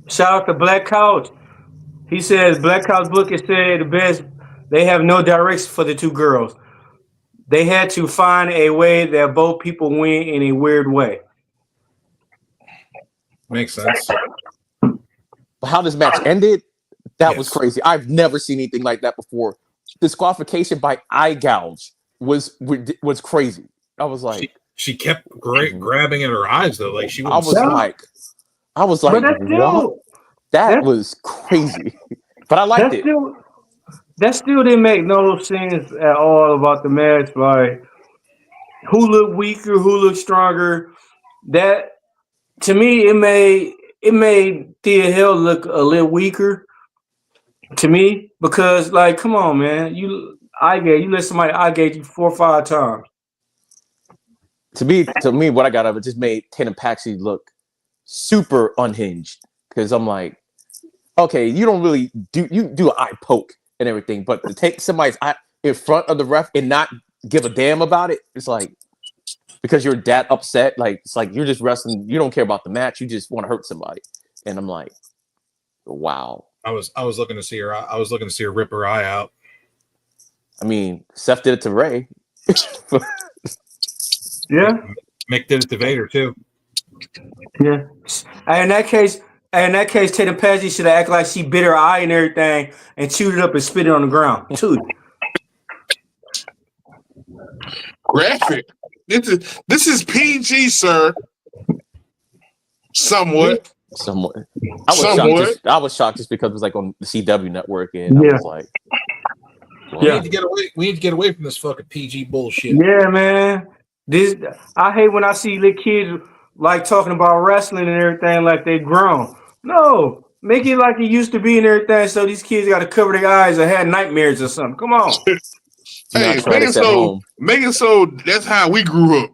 shout out to Black Couch. He says Black Couch book has said the best. They have no direction for the two girls. They had to find a way that both people win in a weird way. Makes sense. but how this match ended, that was Yes. crazy. I've never seen anything like that before. Disqualification by eye gouge was crazy. I was like, She kept grabbing at her eyes though, like she I was. was like, But that's what? still That was crazy. But I liked it. That still didn't make no sense at all about the match. Like who looked weaker, who looked stronger. That to me, it made Thea Hill look a little weaker to me because, like, come on, man, you let somebody eye gauge you 4 or 5 times. To me, what I got of it just made Tatum Paxi look super unhinged because I'm like, okay, you don't really do an eye poke and everything, but to take somebody's eye in front of the ref and not give a damn about it, it's like because you're that upset, like it's like you're just wrestling, you don't care about the match, you just want to hurt somebody, and I'm like, wow. I was looking to see her. I was looking to see her rip her eye out. I mean, Seth did it to Ray. Yeah. Mick did it to Vader too. Yeah. In that case, Tatum Paxi should have acted like she bit her eye and everything and chewed it up and spit it on the ground. Chewed it. Graphic. This is PG, sir. Somewhat. I was shocked just because it was like on the CW network, and I was like, We need to get away. We need to get away from this fucking PG bullshit. Yeah, man. I hate when I see little kids like talking about wrestling and everything like they grown. No, make it like it used to be and everything. So these kids got to cover their eyes or had nightmares or something. Come on. Hey, make it so that's how we grew up.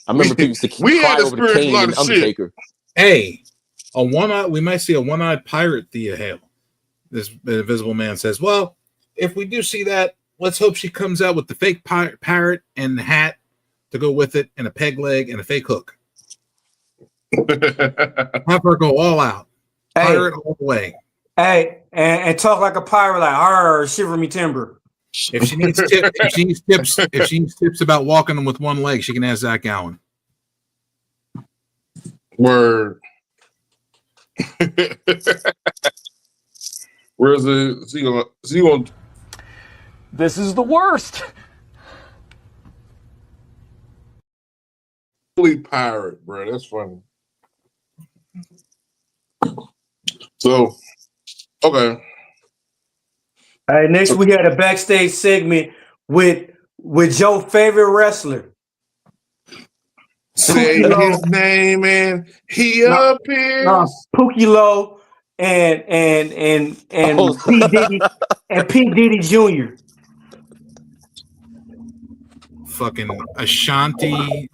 I remember people used to cry over the Kane and Undertaker. Hey, we might see a one-eyed pirate Thea Hale. This Invisible Man says, well, if we do see that, let's hope she comes out with the fake parrot and the hat to go with it and a peg leg and a fake hook. Have her go all out. Pirate all the way. Hey, and talk like a pirate, like, "Arr, shiver me timber." If she needs tips about walking with one leg, she can ask Zach Allen. Word. Where's the is he going? This is the worst. Pirate, bro. That's funny. So, okay. All right, next we had a backstage segment with Joe's favorite wrestler. Say his name and he appears. Pookie Lowe and P. Diddy and P. Diddy Jr. Fucking Ashanti,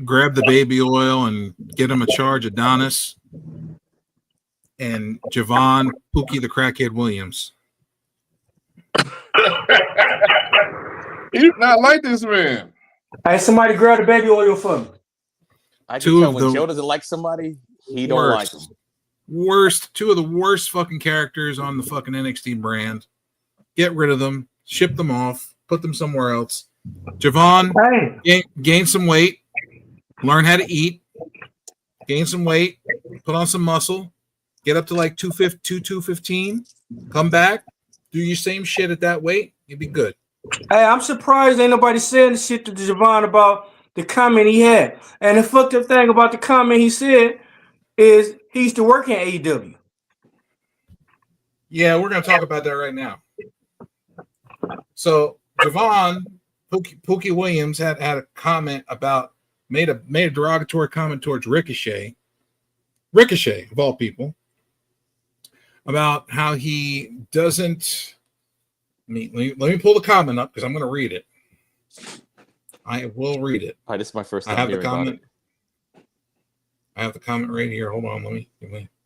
grab the baby oil and get him a charge of Adonis. And Javon Pookie the Crackhead Williams. He did not like this man. Hey, somebody grab the baby oil for me. I can tell when Joe doesn't like somebody, he don't like them. Two of the worst fucking characters on the fucking NXT brand. Get rid of them, ship them off, put them somewhere else. Javon, gain some weight, learn how to eat, gain some weight, put on some muscle, get up to like 215, come back, do your same shit at that weight, you'll be good. Hey, I'm surprised ain't nobody saying shit to Javon about the comment he had. And the fucked up thing about the comment he said is he used to work in AEW. Yeah, we're going to talk about that right now. So Javon Pookie Williams had a comment about made a derogatory comment towards Ricochet of all people, about how he doesn't. Let me pull the comment up because I'm going to read it. I will read it. All right, this is my first time I have the hearing about comment. it. I have the comment right here. Hold on, let me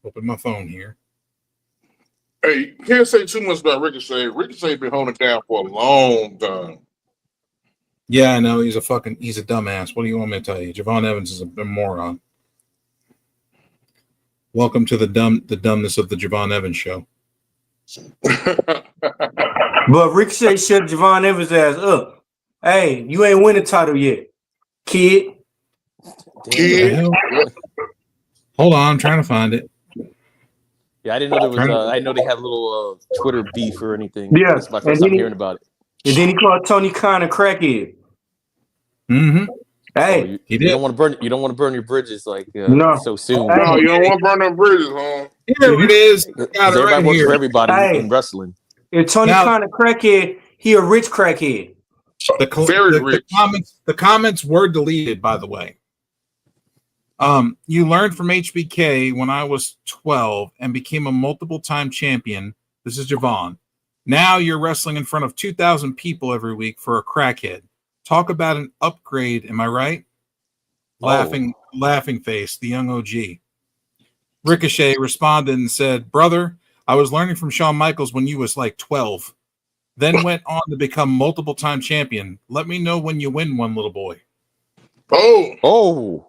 open my phone here. Hey, you can't say too much about Ricochet. Ricochet been holding it down for a long time. Yeah, I know. He's a dumbass. What do you want me to tell you? Javon Evans is a moron. Welcome to the dumbness of the Javon Evans show. But Ricochet shut Javon Evans' ass up. Hey, you ain't win the title yet, kid. Kid. Hold on, I'm trying to find it. Yeah, I didn't know there was. I know they had a little Twitter beef or anything. Yeah, That's my first time hearing about it. And then he called Tony Khan a crackhead. Mm-hmm. Hey, you don't want to burn. You don't want to burn your bridges so soon. No, you don't want to burn them bridges, huh? Here it is. Everybody works for everybody in wrestling. If Tony Khan a crackhead, he a rich crackhead. Very rich. The comments were deleted, by the way. You learned from HBK when I was 12 and became a multiple-time champion. This is Javon. Now you're wrestling in front of 2,000 people every week for a crackhead. Talk about an upgrade, am I right? Laughing face, the young OG. Ricochet responded and said, "Brother, I was learning from Shawn Michaels when you was like 12. Then went on to become multiple-time champion. Let me know when you win one, little boy." Oh.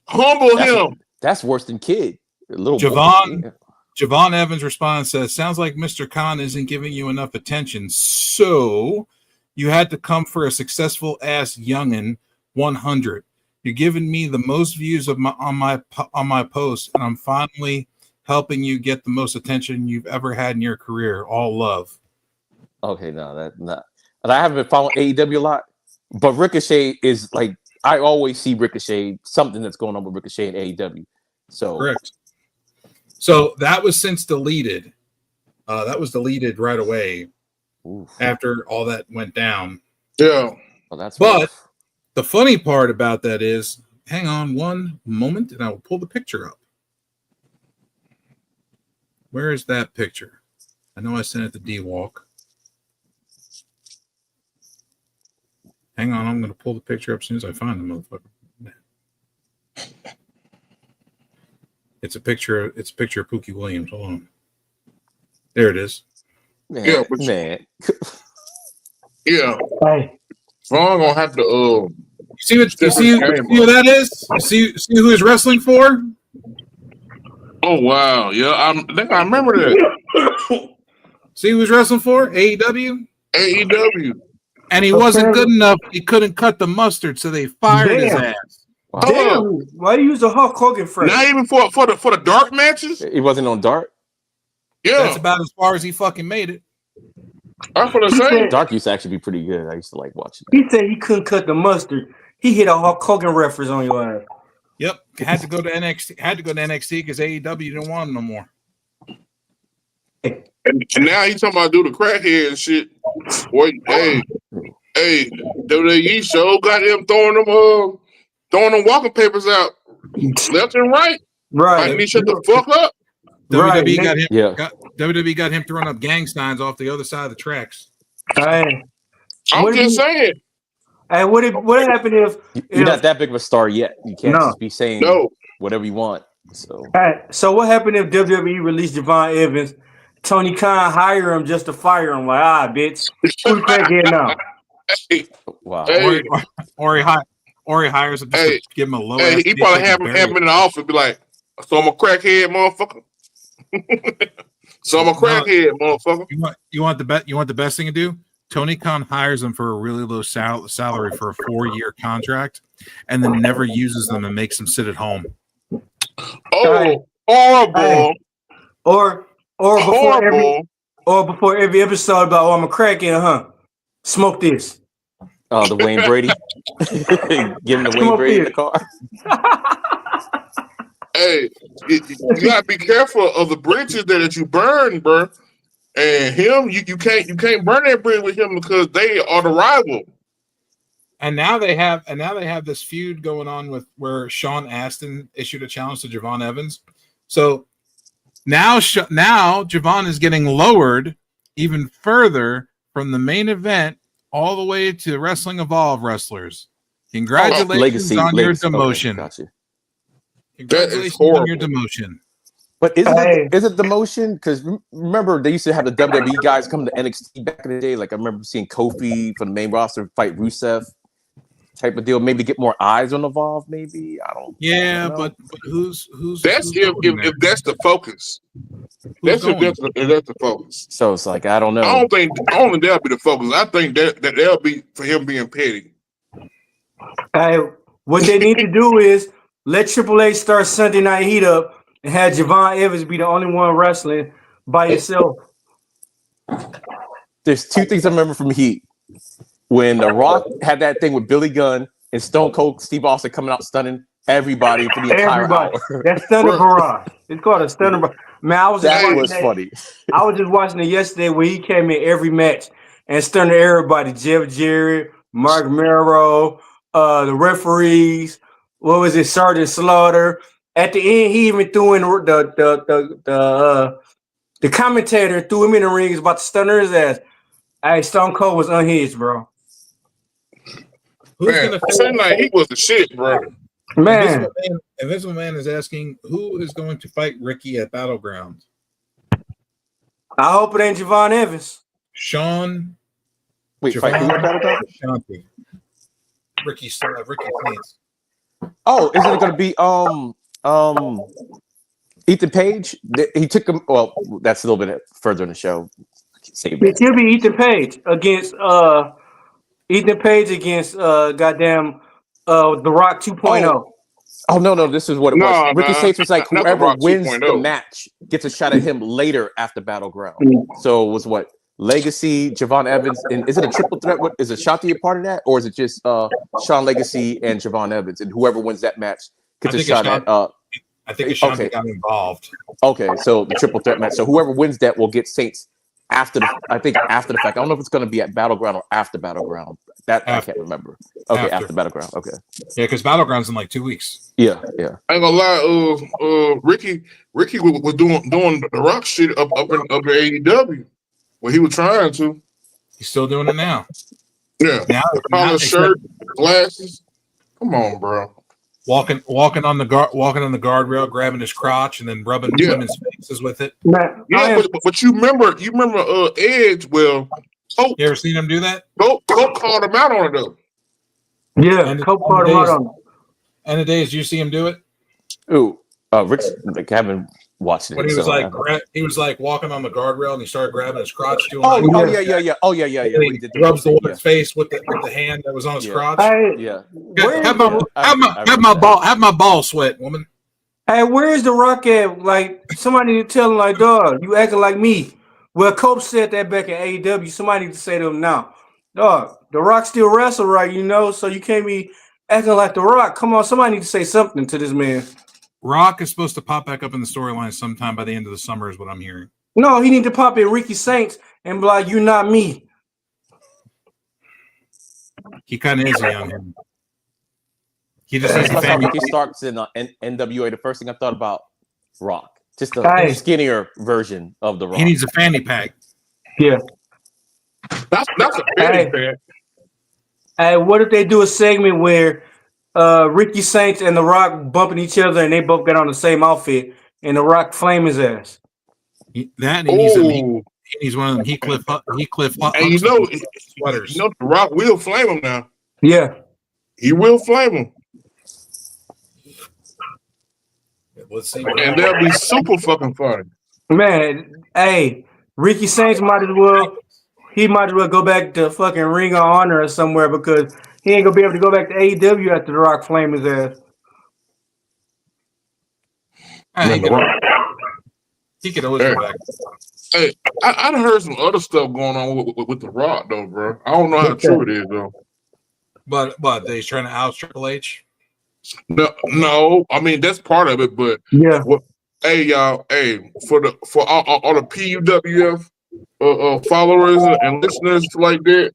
Humble him. That's worse than kid. Little Javon Evans responds, says, "Sounds like Mr. Khan isn't giving you enough attention. So you had to come for a successful ass youngin 100. You're giving me the most views on my post, and I'm finally helping you get the most attention you've ever had in your career. All love." Okay, no, that's not. And I haven't been following AEW a lot, but Ricochet is like, I always see Ricochet, something that's going on with Ricochet and AEW. So correct. So that was since deleted. That was deleted right away. After all that went down. Yeah. Well, but the funny part about that is, hang on one moment and I will pull the picture up. Where is that picture? I know I sent it to D-Walk. Hang on, I'm going to pull the picture up as soon as I find the motherfucker. It's a picture of Pookie Williams. Hold on. There it is. Man, yeah, man. Yeah. Hey. So I'm gonna have to see what that is? See who he's wrestling for? Oh wow, yeah, I think I remember that. See who he's wrestling for? AEW? AEW. And he wasn't good enough. He couldn't cut the mustard, so they fired his ass. Wow. Damn. Why do you use a Hulk Hogan phrase? Not even for the dark matches? He wasn't on dark? Yeah. That's about as far as he fucking made it. I'm gonna say Dark used to actually be pretty good. I used to like watching that. He said he couldn't cut the mustard. He hit a Hulk Hogan reference on your ass. Yep. Had to go to NXT because AEW didn't want him no more. And now he's talking about do the crackhead and shit. Boy, hey, WWE show got him throwing them walking papers out left and right. Right. Like me shut the fuck up. WWE got him throwing up gang signs off the other side of the tracks. Hey, I'm just saying. Hey, what happened if you're not that big of a star yet? You can't just be saying whatever you want. So, so what happened if WWE released Javon Evans? Tony Khan hire him just to fire him? Like, bitch, who's crackhead now? Wow. Hey. Or he hires him just to give him a low. Hey, he probably have him in the office and be like, "So I'm a crackhead, motherfucker." So I'm a crackhead, motherfucker. You want the best thing to do? Tony Khan hires them for a really low salary for a 4-year contract, and then never uses them and makes them sit at home. Oh, horrible! Or before every episode about I'm a crackhead, huh? Smoke this. Oh, the Wayne Brady. Give him the Wayne Brady in the car. Hey, you gotta be careful of the bridges that you burn, bro. And him, you can't burn that bridge with him because they are the rival. And now they have this feud going on with where Sean Astin issued a challenge to Javon Evans. So now Javon is getting lowered even further from the main event all the way to Wrestling Evolve wrestlers. Congratulations on your demotion. Okay, gotcha. Congratulations on your demotion. But is it demotion? Because remember, they used to have the WWE guys come to NXT back in the day. Like I remember seeing Kofi from the main roster fight Rusev. type of deal. Maybe get more eyes on Evolve. Maybe I don't. Yeah, know. but who's That's if that's the focus. Who's That's if that's the focus. So it's like I don't know. I don't think that'll be the focus. I think that that'll be for him being petty. What they need to do is let Triple H start Sunday Night Heat up and have Javon Evans be the only one wrestling by himself. There's two things I remember from Heat. When The Rock had that thing with Billy Gunn and Stone Cold Steve Austin coming out stunning everybody for the entire hour. That's Stunner Barrage. It's called a Stunner Barrage. Man, I was funny. I was just watching it yesterday where he came in every match and stunning everybody. Jeff Jarrett, Mark Mero, the referees. What was it? Sergeant Slaughter. At the end, he even threw in the commentator, threw him in the ring. He's about to stun his ass. Hey, Stone Cold was unhinged, bro. Man, Sunday Night Heat was the shit, bro. Man. Invisible Man is asking who is going to fight Ricky at Battleground. I hope it ain't Javon Evans. Sean. Wait, fight who at Battleground? Shanti. Ricky Saints. Oh, isn't it going to be Ethan Page? He took him. Well, that's a little bit further in the show. It should be Ethan Page against goddamn The Rock 2.0. Oh no, this is what it was. Ricky Saints was like whoever wins 2.0. the match gets a shot at him later after Battleground. So it was what? Legacy, Javon Evans, and is it a triple threat? What is it? Shanti a part of that, or is it just Sean Legacy and Javon Evans, and whoever wins that match gets a shot at? I think Shanti got involved. Okay, so the triple threat match. So whoever wins that will get Saints after the fact. I don't know if it's going to be at Battleground or after Battleground. I can't remember. Okay, after Battleground. Okay. Yeah, because Battleground's in like 2 weeks. Yeah. I ain't gonna lie. Ricky was doing the Rock shit up in AEW. Well, he was trying to. He's still doing it now. Yeah. Collar shirt, glasses. Come on, bro. Walking on the guardrail, grabbing his crotch, and then rubbing women's faces with it. But you remember Edge? Well, Coke, you ever seen him do that? Coke called him out on it though. Yeah, Coke called him out on it. And the days, you see him do it? Ooh, Rick, I haven't watched it. When he was like walking on the guardrail and he started grabbing his crotch. Yeah. Oh yeah. He rubs the woman's face with the hand that was on his crotch. Yeah. Have my ball sweat, woman. Hey, where's The Rock at? Like, somebody need to tell him, like, dog, you acting like me. Well, Coach said that back in AEW. Somebody need to say to him now. Dog, The Rock still wrestle, right? So you can't be acting like The Rock. Come on, somebody need to say something to this man. Rock is supposed to pop back up in the storyline sometime by the end of the summer is what I'm hearing. No, he need to pop in Ricky Saints and be like, you're not me. He kind of is a young him. He just needs to Ricky Starks in NWA. The first thing I thought about Rock. Just a skinnier version of The Rock. He needs a fanny pack. Yeah. That's a fanny pack. Hey, what if they do a segment where Ricky Saints and The Rock bumping each other and they both got on the same outfit and The Rock flame his ass? He's one of them Heathcliff and sweaters. The Rock will flame him now. Yeah. He will flame him. And they'll be super fucking funny. Man, hey, Ricky Saints might as well go back to fucking Ring of Honor or somewhere because he ain't gonna be able to go back to AEW after The Rock flame his ass. He could always go back. Hey, I heard some other stuff going on with The Rock though, bro. I don't know how true it is though. But he's trying to out Triple H. No, I mean that's part of it, but yeah. Hey y'all, for all the PUWF followers and listeners like that,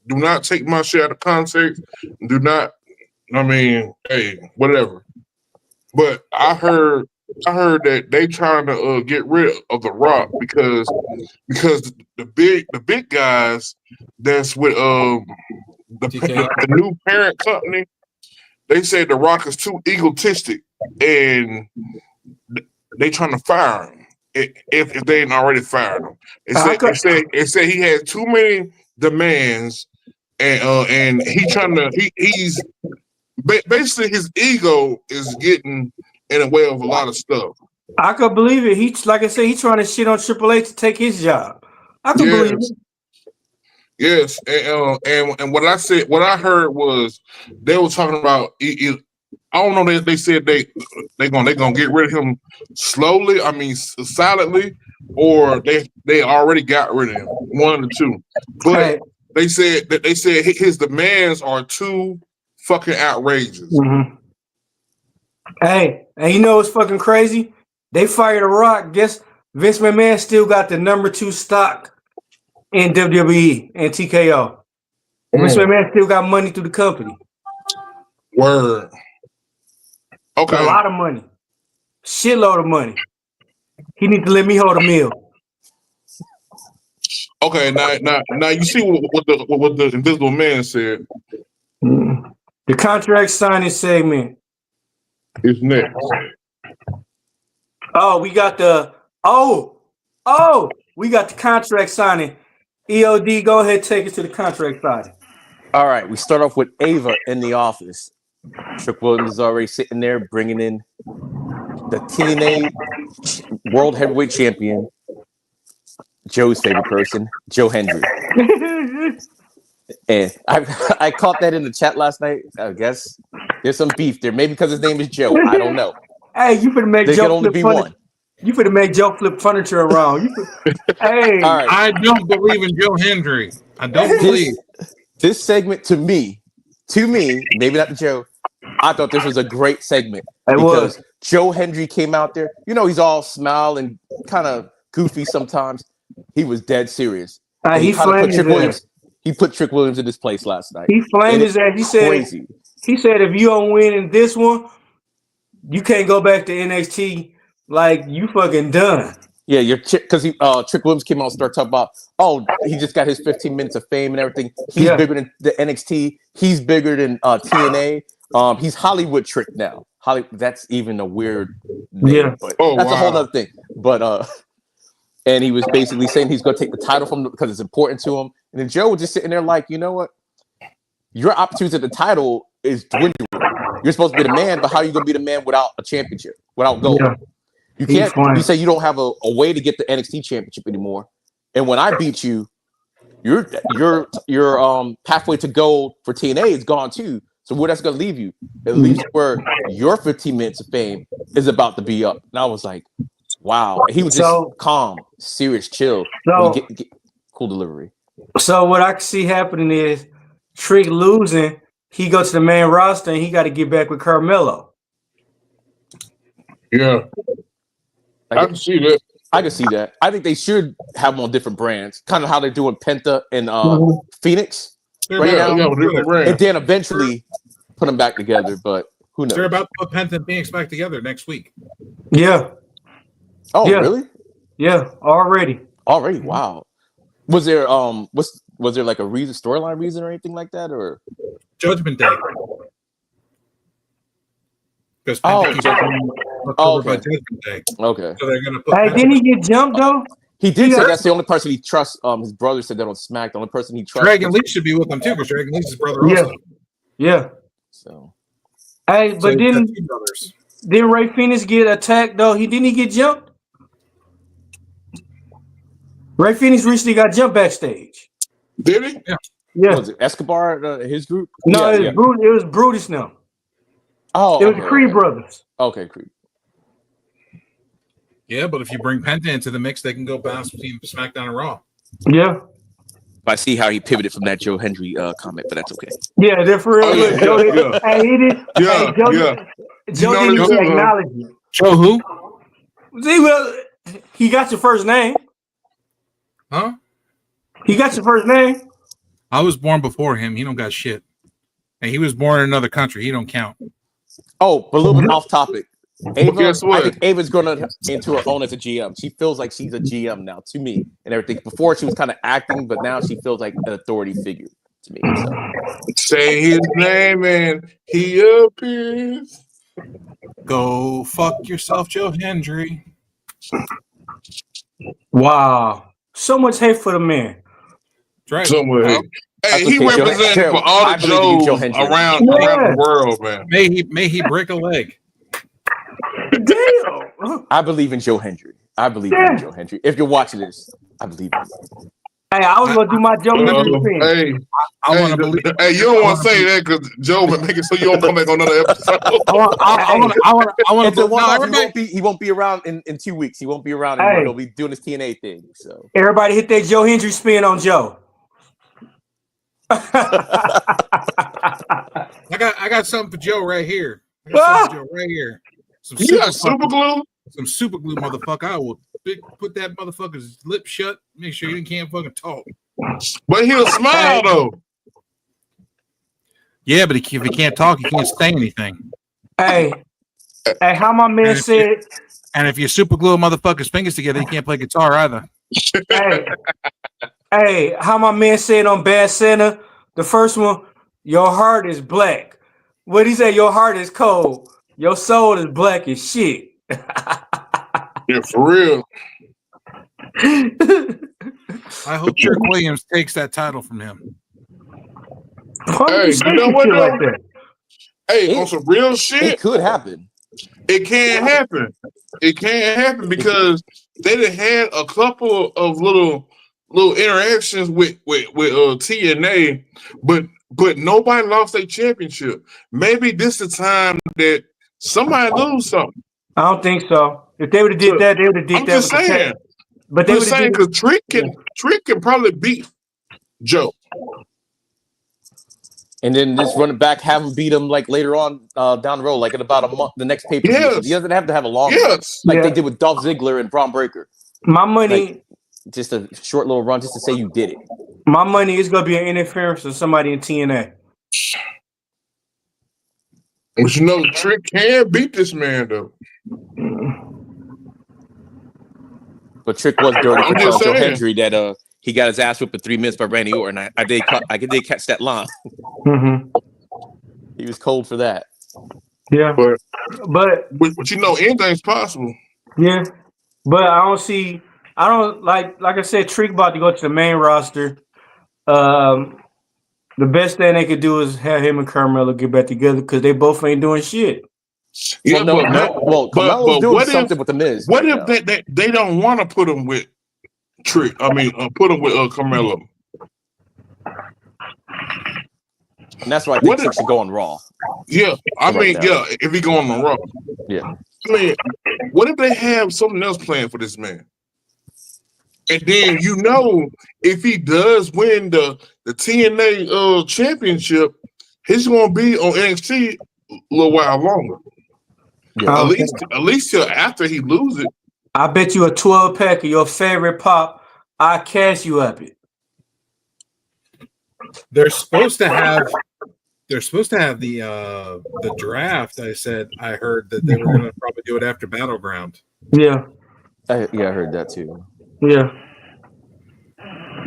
do not take my shit out of context. Do not. I mean, whatever. But I heard that they trying to get rid of The Rock because the big guys that's with the new parent company, they say The Rock is too egotistic and they trying to fire him if they ain't already fired him. It said he has too many demands and he's basically his ego is getting in the way of a lot of stuff. I could believe it. He's like I said, he's trying to shit on Triple H to take his job. I can believe it. Yes, and what I heard was they were talking about. I don't know. They said they gonna get rid of him slowly. I mean, silently, or they already got rid of him. One of the two. But they said his demands are too fucking outrageous. Mm-hmm. Hey, and you know what's fucking crazy? They fired The Rock. Guess Vince McMahon still got the number 2 stock in WWE and TKO. Vince McMahon still got money through the company. Word. Okay. A lot of money. Shitload of money. He need to let me hold a meal. Okay, now you see what the Invisible Man said. The contract signing segment is next. Oh, we got the we got the contract signing. EOD, go ahead, take us to the contract signing. All right, we start off with Ava in the office. Trick Williams is already sitting there bringing in the TNA World Heavyweight Champion, Joe's favorite person, Joe Hendry. And I caught that in the chat last night. I guess there's some beef there. Maybe because his name is Joe. I don't know. Hey, you finna make there Joe can only be one. You finna make Joe flip furniture around. Hey, all right. I don't believe in Joe Hendry. I don't believe. This segment to me, maybe not to Joe, I thought this was a great segment because Joe Hendry came out there. You know, he's all smile and kind of goofy sometimes. He was dead serious. He put Trick Williams in this place last night. He flamed his ass. He said, if you don't win in this one, you can't go back to NXT. Like, you fucking done. Yeah, because Trick Williams came out and started talking about, he just got his 15 minutes of fame and everything. He's bigger than the NXT. He's bigger than TNA. He's Hollywood Trick now. That's even a weird name, but that's a whole other thing. But and he was basically saying he's going to take the title from him because it's important to him. And then Joe was just sitting there like, you know what? Your opportunity at the title is dwindling. You're supposed to be the man, but how are you going to be the man without a championship, without gold? Yeah. You can't. You say you don't have a way to get the NXT championship anymore. And when I beat you, your pathway to gold for TNA is gone too. So where that's going to leave you? It leaves where your 15 minutes of fame is about to be up. And I was like, wow. He was just calm, serious, chill. Cool delivery. So what I can see happening is Trick losing. He goes to the main roster and he got to get back with Carmelo. Yeah. I can see that. I can see that. I think they should have them on different brands, kind of how they're doing Penta and Phoenix right now. And then eventually put them back together, but who knows? They're about to put Penta and Phoenix back together next week. Yeah. Oh, really? Yeah, already. Already? Wow. Was there was there like a storyline reason or anything like that, or Judgment Day? Because okay. Judgment Day. Okay. So they're gonna put. Hey, didn't he get jumped though? He did say that's the only person he trusts. His brother said that on Smack. The only person he trusts. Dragon Lee should be with him too, because Dragon Lee's his brother also. Yeah. So. Hey, but didn't Ray Phoenix get attacked though? Didn't he get jumped? Ray Phoenix recently got jumped backstage. Did he? Yeah. Was it Escobar, his group? No, it was Brutus now. Oh, it was the Creed brothers. Okay, Creed. Yeah, but if you bring Penta into the mix, they can go past between SmackDown and Raw. Yeah. I see how he pivoted from that Joe Hendry comment, but that's okay. Yeah, they're for real. Hey, he did. Yeah, Joe didn't even acknowledge it. Joe who? See, well, he got your first name. Huh? He got your first name. I was born before him. He don't got shit. And he was born in another country. He don't count. Oh, but a little bit off topic. Ava, guess what? I think Ava's going into her own as a GM. She feels like she's a GM now to me and everything. Before she was kind of acting, but now she feels like an authority figure to me. So. Say his name and he appears. Go fuck yourself, Joe Hendry. Wow. So much hate for the man. Right. So much hate. Hey, he representing for all the Joes around the world, man. May he break a leg. Damn. I believe in Joe Hendry. I believe in Joe Hendry. If you're watching this, I believe in you. Hey, I was gonna do my Joe Hendry thing. I want to believe. Hey, you don't want to say that because Joe would make it so you don't come back on another episode. I want to. He won't be around in 2 weeks. He won't be around anymore. He'll be doing his TNA thing. So everybody hit that Joe Hendry spin on Joe. I got something for Joe right here. Some super glue. Some super glue, motherfucker. I will put that motherfucker's lip shut. Make sure he can't fucking talk. But he'll smile though. Yeah, but if he can't talk, he can't say anything. Hey, how my man said. And if you super glue a motherfucker's fingers together, he can't play guitar either. Hey, how my man said on Bad Santa, the first one, your heart is black. What he say? Your heart is cold. Your soul is black as shit. Yeah, for real. I hope Trick Williams takes that title from him. Hey, you know what? Like that? Hey, on some real shit, it could happen. It can't happen. It can't happen because they done had a couple of little interactions with TNA, but nobody lost their championship. Maybe this is the time that somebody lose something. I don't think so. If they would have did that, they would have did that. I'm just saying. But they would saying because Trick can probably beat Joe. And then just run it back, have him beat him like later on down the road, like in about a month, the next pay-per-view. Yes. He doesn't have to have a long run, like they did with Dolph Ziggler and Braun Breaker. My money, like, just a short little run, just to say you did it. My money is gonna be an interference of somebody in TNA. But you know, Trick can beat this man though. But Trick was dirty for Joe Hendry that he got his ass whipped in 3 minutes by Randy Orton. I did catch that line. Mm-hmm. He was cold for that. Yeah, but you know, anything's possible. Yeah, but I don't like I said, Trick about to go to the main roster. The best thing they could do is have him and Carmelo get back together because they both ain't doing shit. Yeah, Carmelo's doing something with the Miz. What if they don't want to put him with Trick? I mean, put him with Carmelo. And that's why I think Trick should go on Raw. Yeah, if he go on Raw. Yeah. I mean, what if they have something else planned for this man? And then if he does win the TNA championship, he's gonna be on NXT a little while longer. Yeah. At least till after he loses. I bet you a 12-pack of your favorite pop. I cash you up it. They're supposed to have the draft. I heard that they were going to probably do it after Battleground. Yeah. I heard that too. Yeah.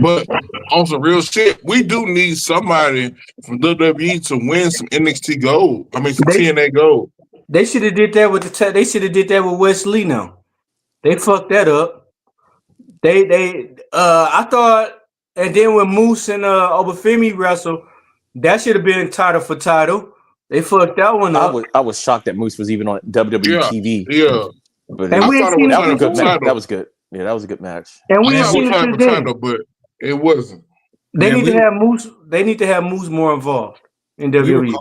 But on some real shit, we do need somebody from WWE to win some NXT gold. I mean, some TNA gold. They should have did that with they should have did that with Wesley. Now they fucked that up. I thought, and then when Moose and Obafemi wrestled, that should have been title for title. They fucked that one up. I was shocked that Moose was even on WWE TV. Yeah, but and that was good. Yeah, that was a good match. And we didn't see it title, but it wasn't. They need to have Moose. They need to have Moose more involved in WWE.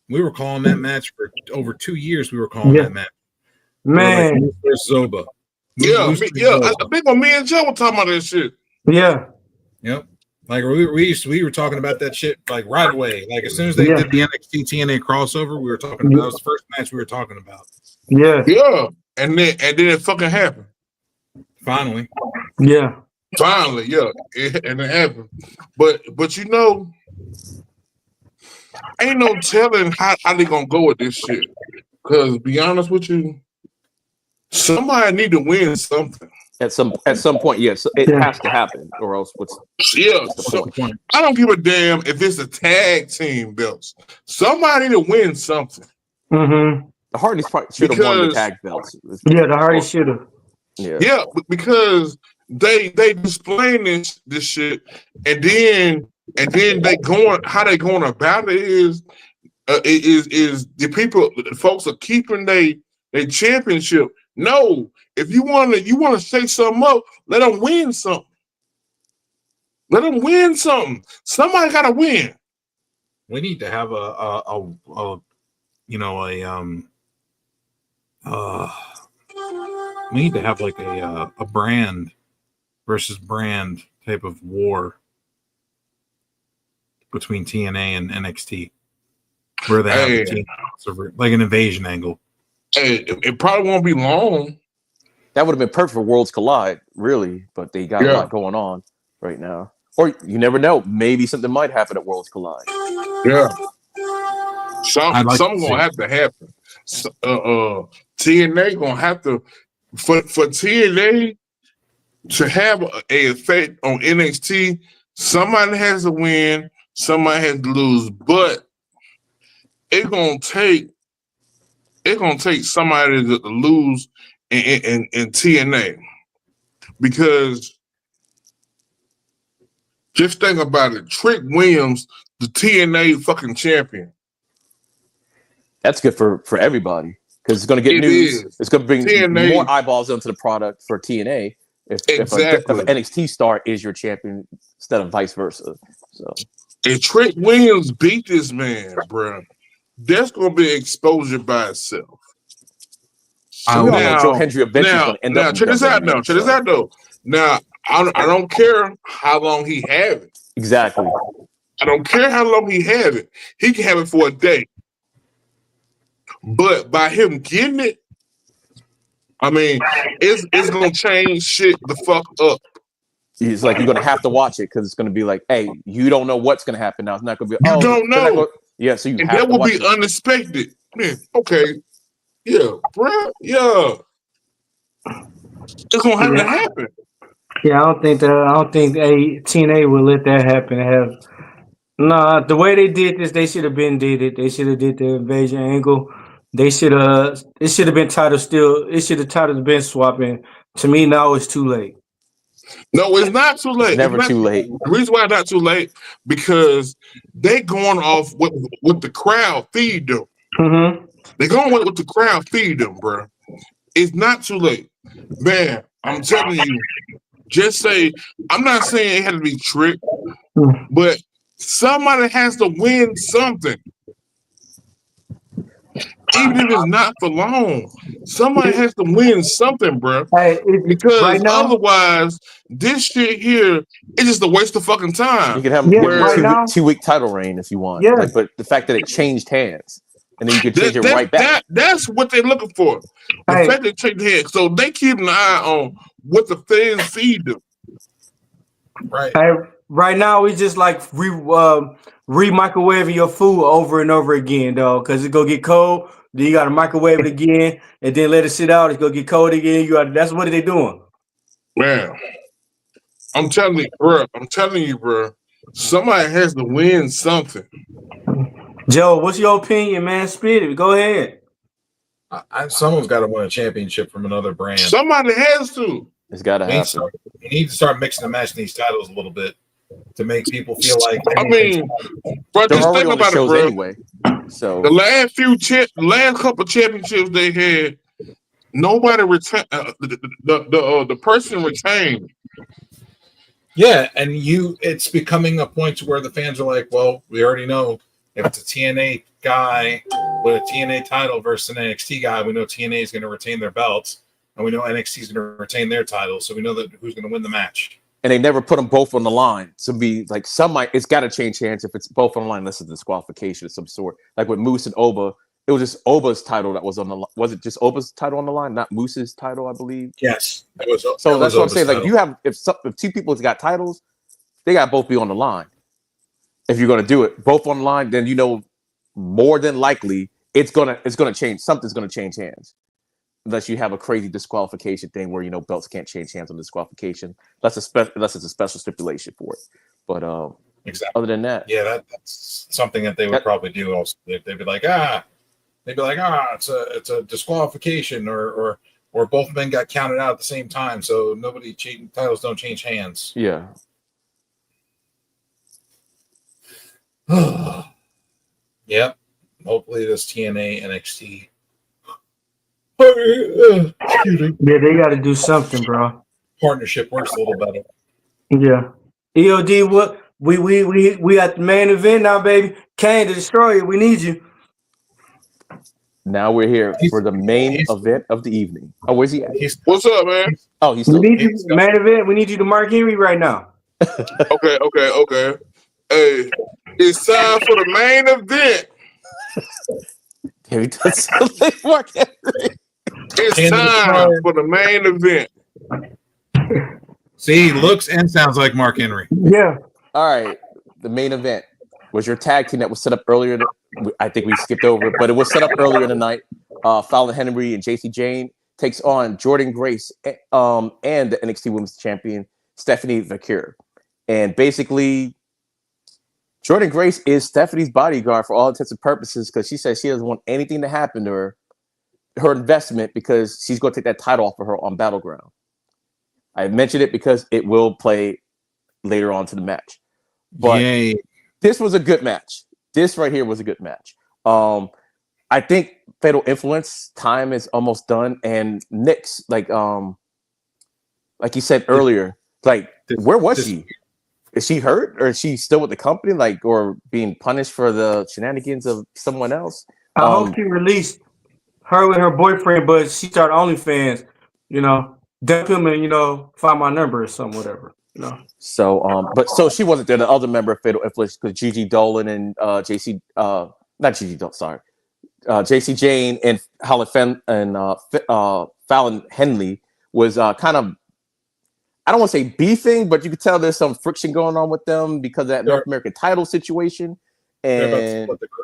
We were calling that match for over 2 years. We were calling that match. Man, like versus Zoba. I think when me and Joe were talking about that shit. Yeah. Yep. Like we were talking about that shit like right away. Like as soon as they did the NXT TNA crossover, we were talking about. That was the first match we were talking about. Yeah. Yeah. And then it fucking happened. Finally. Yeah. Finally, yeah. And it happened. But ain't no telling how they gonna go with this shit. Because to be honest with you, somebody need to win something. At some point, yes, it has to happen, or else what's the point? I don't give a damn if it's a tag team belts. Somebody need to win something. Mm-hmm. The Hardys should have won the tag belts. Yeah, the Hardys should have. Yeah, because they displaying this shit, and then and then how they going about it is the people, the folks are keeping they championship. No, if you want to shake something up, let them win something. Let them win something. Somebody got to win. We need to have we need to have like a brand versus brand type of war between TNA and NXT, where they have a team like an invasion angle. Hey, it probably won't be long. That would have been perfect for Worlds Collide, really, but they got a lot going on right now. Or you never know, maybe something might happen at Worlds Collide. Yeah, something gonna have to happen. TNA gonna have to for TNA to have a effect on NXT. Somebody has to win, somebody has to lose, but it's gonna take somebody to lose in TNA, because just think about it. Trick Williams, the TNA fucking champion. That's good for everybody, because it's going to get news. It's going to bring TNA more eyeballs onto the product for TNA. If an NXT star is your champion instead of vice versa. So if Trick Williams beat this man, bro, that's going to be exposure by itself. Joe Hendry eventually is going to end up. Check this out though. Now, I don't care how long he have it. Exactly. I don't care how long he have it. He can have it for a day. But by him getting it, I mean, it's going to change shit the fuck up. It's like you're going to have to watch it, because it's going to be like, hey, you don't know what's going to happen now. It's not going to be, you don't know. Yeah, so you and have that to will watch be it. Unexpected. Man, okay. Yeah, bro. Yeah. It's going to have to happen. Yeah, I don't think TNA will let that happen. The way they did this, they should have been did it. They should have did the invasion angle. It should have been title still. It should have title been swapping. To me, now it's too late. No, it's not too late. It's never too late. The reason why it's not too late, because they going off what the crowd feed them. Mm-hmm. They're going with what the crowd feed them, bro. It's not too late. Man, I'm telling you, just say, I'm not saying it had to be Trick, but somebody has to win something. Even if it's not for long, somebody has to win something, bro. Because otherwise, this shit here is just a waste of fucking time. You can have a 2-week title reign if you want. Yeah. But the fact that it changed hands, and then you can change it right back. That's what they're looking for. The fact they changed hands. So they keep an eye on what the fans feed them. Right. Right now, we just like re-microwaving your food over and over again, dog, because it's gonna get cold. Then you gotta microwave it again, and then let it sit out. It's gonna get cold again. That's what they doing. Man, I'm telling you, bro. Somebody has to win something. Joe, what's your opinion, man? Spit it. Go ahead. Someone's got to win a championship from another brand. Somebody has to. It's got to happen. We need to start mixing and matching these titles a little bit to make people feel like. I mean, bro, just think about it, bro. Anyway, so the last couple championships they had, nobody retained. The person retained. Yeah, and it's becoming a point to where the fans are like, well, we already know if it's a TNA guy with a TNA title versus an NXT guy, we know TNA is going to retain their belts, and we know NXT is going to retain their title, so we know that who's going to win the match. And they never put them both on the line. So be like it's got to change hands if it's both on the line. This is disqualification of some sort. Like with Moose and Oba, it was just Oba's title that was on the line. Was it just Oba's title on the line, not Moose's title, I believe? Yes. So that's what I'm saying. Like if two people have got titles, they got to both be on the line. If you're going to do it both on the line, then more than likely it's gonna change. Something's going to change hands, unless you have a crazy disqualification thing where belts can't change hands on disqualification. Unless it's a special stipulation for it. But exactly. Other than that, yeah, that's something that they would probably do. Also, they'd be like, it's a disqualification, or both men got counted out at the same time, so titles don't change hands. Yeah. Yep. Hopefully this TNA NXT. Excuse me. Yeah, they got to do something, bro. Partnership works a little better. Yeah. EOD, what we at the main event now, baby. Kane the Destroyer, we need you. Now we're here for the main event of the evening. Oh, where's he at? What's up, man? Oh, he's We still. need you, main event. We need you to Mark Henry right now. Okay. Hey, it's time for the main event. Have you done something, Mark Henry? It's time for the main event. See, looks and sounds like Mark Henry. Yeah. All right. The main event was your tag team that was set up earlier. I think we skipped over it, but it was set up earlier in the night. Fallon Henry and JC Jane takes on Jordan Grace and the NXT Women's Champion Stephanie Vaquer. And basically, Jordan Grace is Stephanie's bodyguard for all intents and purposes because she says she doesn't want anything to happen to her investment, because she's going to take that title off of her on Battleground. I mentioned it because it will play later on to the match. But this was a good match. This right here was a good match. I think Fatal Influence time is almost done, and Nyx, like you said earlier, where was she? Is she hurt, or is she still with the company, or being punished for the shenanigans of someone else? I hope she released her with her boyfriend, but she started OnlyFans. Dump him and find my number or something, whatever. So so she wasn't there. The other member of Fatal Influence, because Gigi Dolan and JC, not Gigi Dolan, sorry, JC Jane and Fallon Henley was kind of, I don't want to say beefing, but you could tell there's some friction going on with them because of that North American title situation. And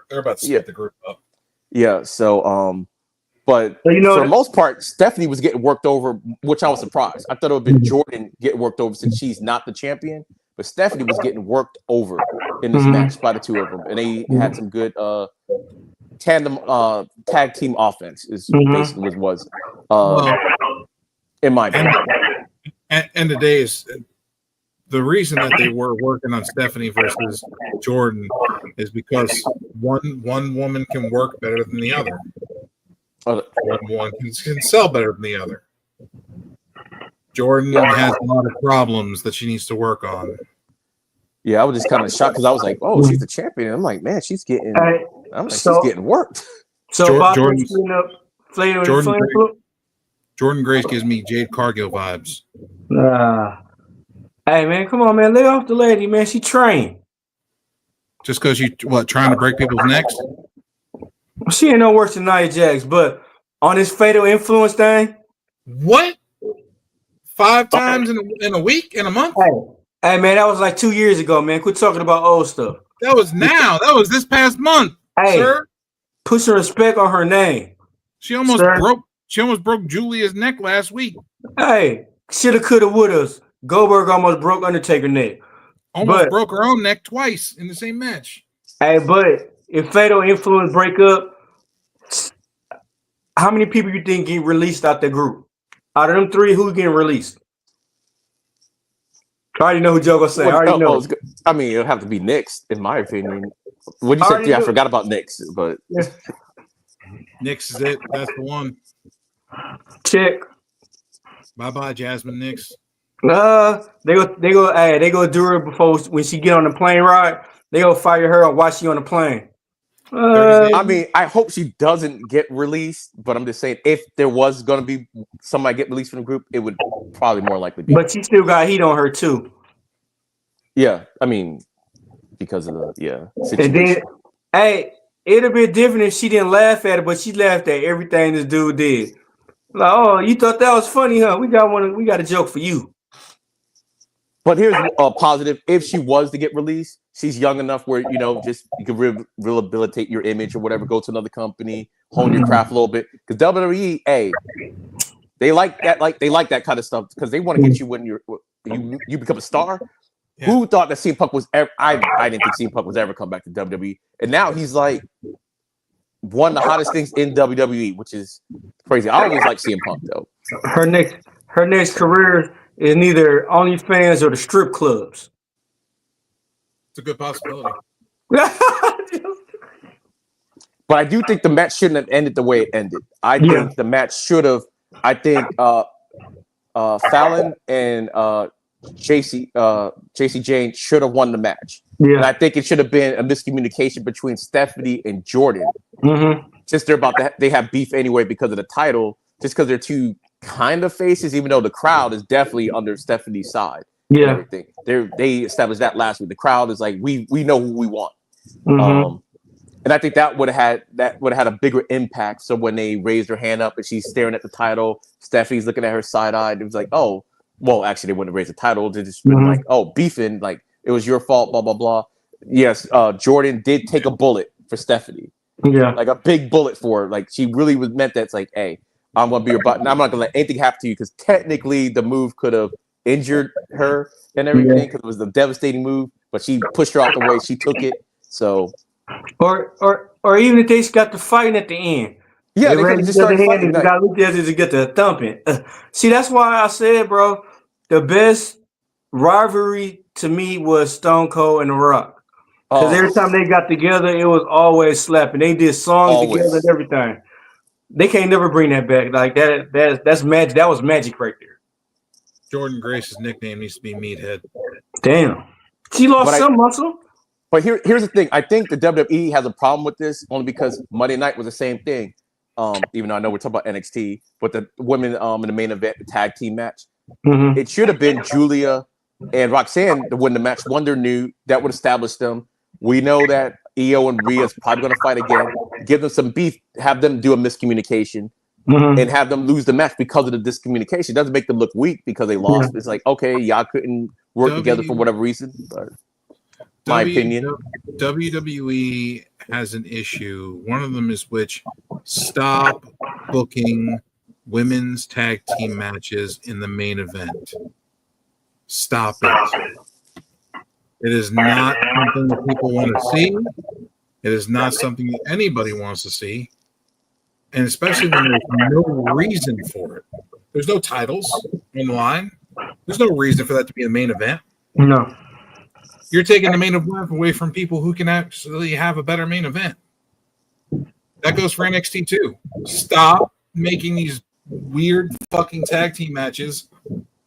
they're about to split the group up. Yeah. So but for the most part, Stephanie was getting worked over, which I was surprised. I thought it would have been Jordan getting worked over since she's not the champion, but Stephanie was getting worked over in this match by the two of them, and they had some good tandem tag team offense. Is basically what it was, in my opinion. And the day is the reason that they were working on Stephanie versus Jordan is because one woman can work better than the other. One can sell better than the other. Jordan has a lot of problems that she needs to work on. Yeah, I was just kind of shocked because I was like, "Oh, she's the champion." And I'm like, "Man, she's getting." She's getting worked. So Jordan Grace gives me Jade Cargill vibes. Hey man, come on, man, lay off the lady, man. She trained. Just because you trying to break people's necks? She ain't no worse than Nia Jax, but on this Fatal Influence thing, what? 5 times in a week, in a month? Hey man, that was like 2 years ago, man. Quit talking about old stuff. That was now. That was this past month. Hey, sir. Put some respect on her name. She almost broke Julia's neck last week. Hey, shoulda, coulda, woulda. Goldberg almost broke Undertaker's neck. Almost broke her own neck twice in the same match. Hey, but if Fatal Influence break up, how many people you think get released out the group? Out of them 3, who getting released? I already know who Joe gonna say. I already know. I mean, it'll have to be Nyx, in my opinion. What you said? Yeah, I forgot about Nyx, but Nyx is it. That's the one. Check. Bye, Jasmine Nyx. They go do her before when she get on the plane ride. They go fire her and while she on the plane. I mean, I hope she doesn't get released, but I'm just saying, if there was going to be somebody get released from the group, it would probably more likely be. But she still got heat on her too. Yeah, I mean, because of the situation. And then, hey, it'd have been different if she didn't laugh at it, but she laughed at everything this dude did. Like, oh, you thought that was funny, huh? We got a joke for you. But here's a positive: if she was to get released, she's young enough where just you can rehabilitate your image or whatever. Go to another company, hone your craft a little bit. Because WWE, they like that, they like that kind of stuff because they want to get you when you become a star. Yeah. Who thought that CM Punk was ever? I didn't think CM Punk was ever come back to WWE, and now he's like one of the hottest things in WWE, which is crazy. I always like CM Punk though. Her next career is neither OnlyFans or the strip clubs. It's a good possibility. But I do think the match shouldn't have ended the way it ended. I think the match should have. I think Fallon and JC Jane should have won the match. Yeah. And I think it should have been a miscommunication between Stephanie and Jordan. Mm-hmm. Just they have beef anyway because of the title, just because they're two kind of faces, even though the crowd is definitely under Stephanie's side. Yeah. And everything. They established that last week. The crowd is like, we know who we want. Mm-hmm. And I think that would have had a bigger impact. So when they raised her hand up and she's staring at the title, Stephanie's looking at her side-eyed. It was like, oh, well, actually they wouldn't have raised the title. They just been like, oh, beefing, like it was your fault, blah, blah, blah. Yes, Jordan did take a bullet for Stephanie. Yeah. Like a big bullet for her. Like she really was meant that it's like, hey, I'm gonna be your butt. I'm not gonna let anything happen to you because technically the move could have injured her and everything because it was a devastating move, but she pushed her out the way. She took it. So or even if they just got the fighting at the end. Yeah, they could have just started fighting. They got looked at it to get the thumping. See, that's why I said, bro, the best rivalry to me was Stone Cold and The Rock. Because every time they got together, it was always slapping. They did songs together and everything. They can't never bring that back. Like that's magic. That was magic right there. Jordan Grace's nickname needs to be Meathead. Damn. She lost some muscle. But here's the thing. I think the WWE has a problem with this only because Monday night was the same thing. Even though I know we're talking about NXT, but the women in the main event, the tag team match, it should have been Julia and Roxanne to win the match. Wonder knew that would establish them. We know that Io and Rhea is probably going to fight again. Give them some beef, have them do a miscommunication, and have them lose the match because of the discommunication. It doesn't make them look weak because they lost. It's like, okay, y'all couldn't work together for whatever reason. But my opinion. WWE has an issue. One of them is stop booking women's tag team matches in the main event. Stop it. It is not something that people want to see. It is not something that anybody wants to see. And especially when there's no reason for it. There's no titles in line. There's no reason for that to be the main event. No. You're taking the main event away from people who can actually have a better main event. That goes for NXT too. Stop making these weird fucking tag team matches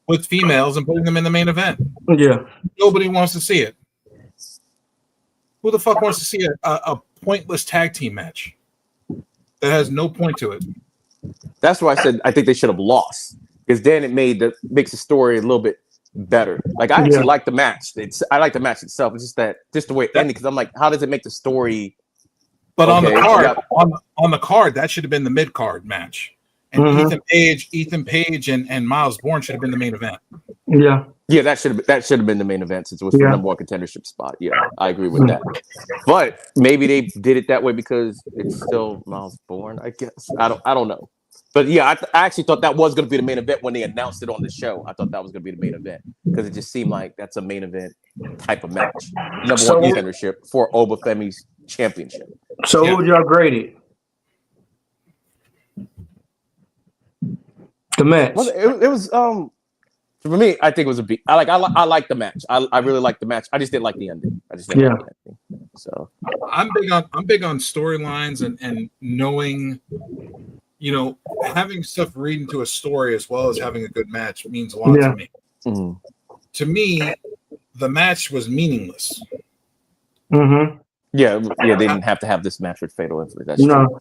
with females and putting them in the main event. Yeah. Nobody wants to see it. Who the fuck wants to see a pointless tag team match that has no point to it? That's why I said I think they should have lost, because then it makes the story a little bit better. Like I actually like the match. I like the match itself. It's just the way it ended. Because I'm like, how does it make the story? But on the card, on the card, that should have been the mid card match. And Ethan Page and Miles Bourne should have been the main event. Yeah, that should have been the main event since it was for the number one contendership spot. Yeah, I agree with that. But maybe they did it that way because it's still Miles Bourne. I guess I don't know. But yeah, I actually thought that was going to be the main event when they announced it on the show. I thought that was going to be the main event because it just seemed like that's a main event type of match. Number one contendership for Obafemi's championship. So who would y'all grade it? The match. Well, it was for me. I think it was a beat. I like the match. I really like the match. I just didn't like the ending. I just didn't like the ending. So I'm big on storylines and knowing. You know, having stuff read into a story as well as having a good match means a lot to me. To me, the match was meaningless. Yeah, they didn't have to have this match with Fatal Influence. That's true.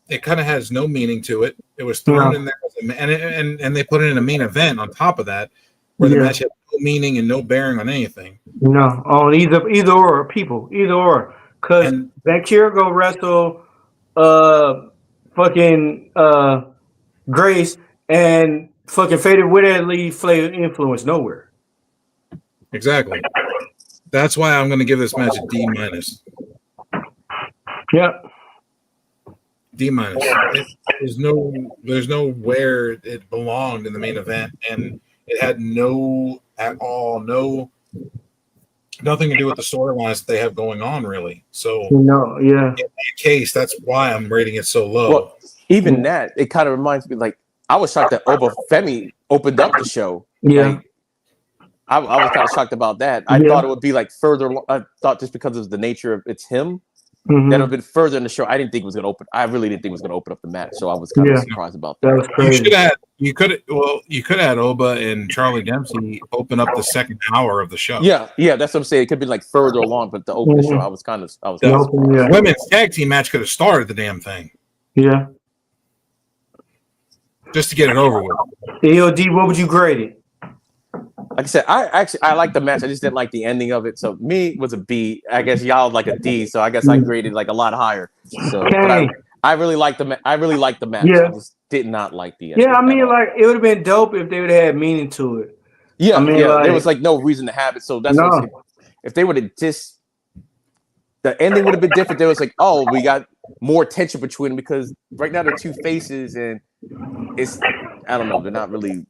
It kind of has no meaning to it. It was thrown in there, and they put it in a main event on top of that, where the match had no meaning and no bearing on anything. No, on either or people, either or. Because Bakir go wrestle fucking Grace and fucking Faded Widely Flavor Influence nowhere. Exactly. That's why I'm going to give this match a D-. Yep. D-. There's nowhere it belonged in the main event, and it had nothing to do with the storylines that they have going on, really. So in that case, that's why I'm rating it so low. Well, even that, it kind of reminds me, like, I was shocked that Obafemi opened up the show. Yeah. I was kind of shocked about that. I thought it would be like further. I thought just because of the nature of it's him, that it would have been further in the show. I didn't think it was going to open. I really didn't think it was going to open up the match. So I was kind of surprised about that. That was crazy. You could have had Oba and Charlie Dempsey open up the second hour of the show. Yeah, that's what I'm saying. It could be like further along, but the open show, I was kind of surprised. Women's tag team match could have started the damn thing. Yeah. Just to get it over with. EOD, what would you grade it? Like I said, I like the match. I just didn't like the ending of it. So me was a B. I guess y'all like a D. So I guess I graded like a lot higher. So but I really liked the match. Yeah. I just did not like the ending. Yeah, I mean, like it would have been dope if they would have had meaning to it. Yeah, I mean, there was like no reason to have it. So that's what if they would have just the ending would have been different. There was like, oh, we got more tension between them because right now they're two faces and it's I don't know. They're not really.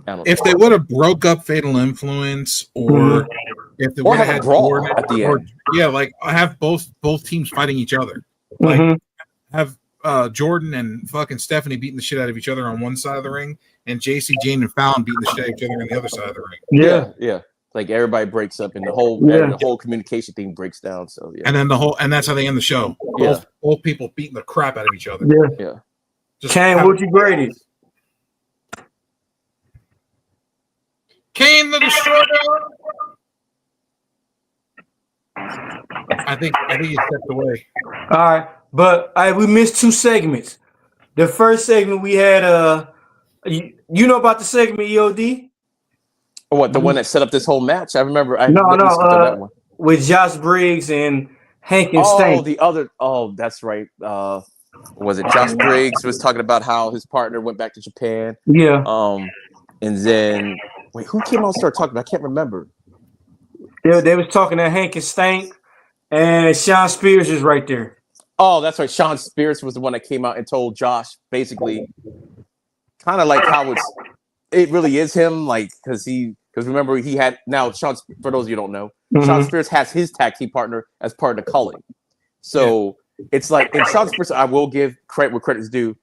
If they would have broke up Fatal Influence, or if they would have had brawl at the end, like have both teams fighting each other, like have Jordan and fucking Stephanie beating the shit out of each other on one side of the ring, and JC, Jane, and Fallon beating the shit out of each other on the other side of the ring. Yeah. Like everybody breaks up, and the whole communication thing breaks down. So and then and that's how they end the show. Both people beating the crap out of each other. Yeah. Kane, what'd you grade it? Kane the Destroyer. I think he stepped away. All right, but we missed two segments. The first segment we had you know about the segment EOD? What, the one that set up this whole match? I remember. That one with Josh Briggs and Hank and Stank. That's right. Was it Josh Briggs was talking about how his partner went back to Japan? Yeah. And then wait, who came on and started talking about? I can't remember. They was talking to Hank and Stank, and Sean Spears is right there. Oh, that's right. Sean Spears was the one that came out and told Josh basically kind of like how it really is him, like because remember he had now Sean, for those of you who don't know, Sean Spears has his tag team partner as part of the culling. So it's like in Sean Spears, I will give credit where credit's due.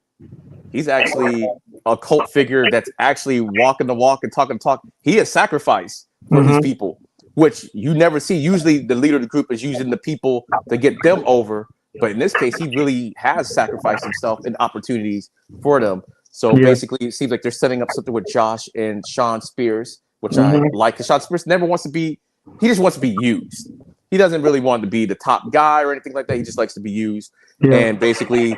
He's actually a cult figure that's actually walking the walk and talking the talk. He has sacrificed for his people, which you never see. Usually the leader of the group is using the people to get them over. But in this case, he really has sacrificed himself in opportunities for them. So basically, it seems like they're setting up something with Josh and Sean Spears, which I like. Because Sean Spears never wants to be, he just wants to be used. He doesn't really want to be the top guy or anything like that. He just likes to be used. Yeah. And basically,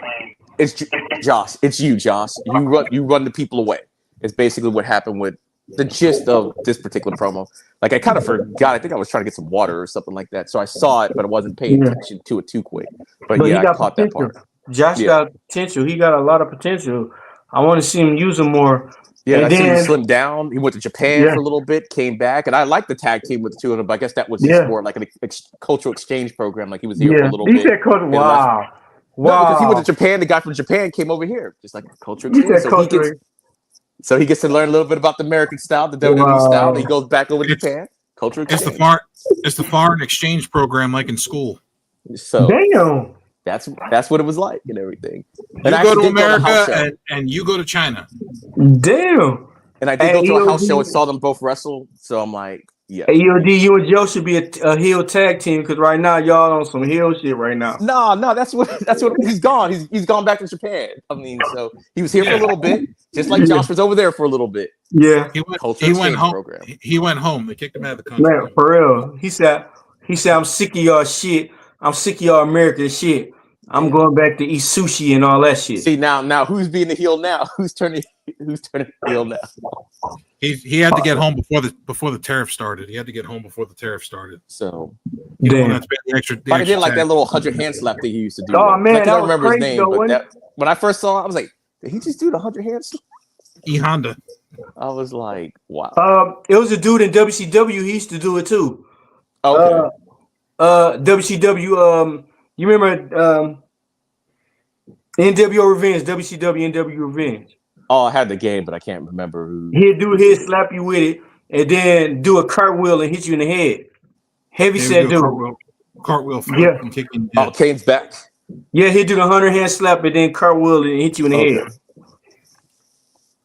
it's Josh. It's you, Josh. You run the people away. It's basically what happened with the gist of this particular promo. Like, I kind of forgot. I think I was trying to get some water or something like that. So I saw it, but I wasn't paying attention to it too quick. But yeah, I caught that part. Josh got potential. He got a lot of potential. I want to see him use him more. Yeah, I see him slim down. He went to Japan for a little bit, came back, and I like the tag team with the two of them. But I guess that was just more like a cultural exchange program. Like he was here for a little bit. He said, "Wow, wow." Because he went to Japan. The guy from Japan came over here, just like a cultural exchange. So he gets to learn a little bit about the American style, the WWE style. And he goes back over to Japan. Cultural exchange. It's the foreign exchange program, like in school. So damn. That's what it was like and everything. And you go to America and you go to China. Damn. And I did go to a house show and saw them both wrestle. So I'm like, yeah. EOD, you and Joe should be a heel tag team because right now y'all on some heel shit right now. No, that's what he's gone. He's gone back to Japan. I mean, so he was here for a little bit, just like Josh was over there for a little bit. Yeah. He went home. Program. He went home. They kicked him out of the country. Man, for real. He said, I'm sick of y'all shit. I'm sick of y'all American shit. I'm going back to eat sushi and all that shit. See now who's being the heel now? Who's turning heel now? He had to get home before the tariff started. He had to get home before the tariff started. So I didn't like that little 100 hand slap that he used to do. Oh man, I don't remember his name, though, but when I first saw it, I was like, did he just do the 100 hand slap? E Honda. I was like, wow. It was a dude in WCW. He used to do it too. Okay. WCW. You remember NWO Revenge, WCW NWO Revenge? Oh, I had the game, but I can't remember who. He'd slap you with it and then do a cartwheel and hit you in the head. Heavy set dude. Cartwheel and kicking. Oh, Kane's back. Yeah, he'd do the 100 hand slap and then cartwheel and hit you in the head.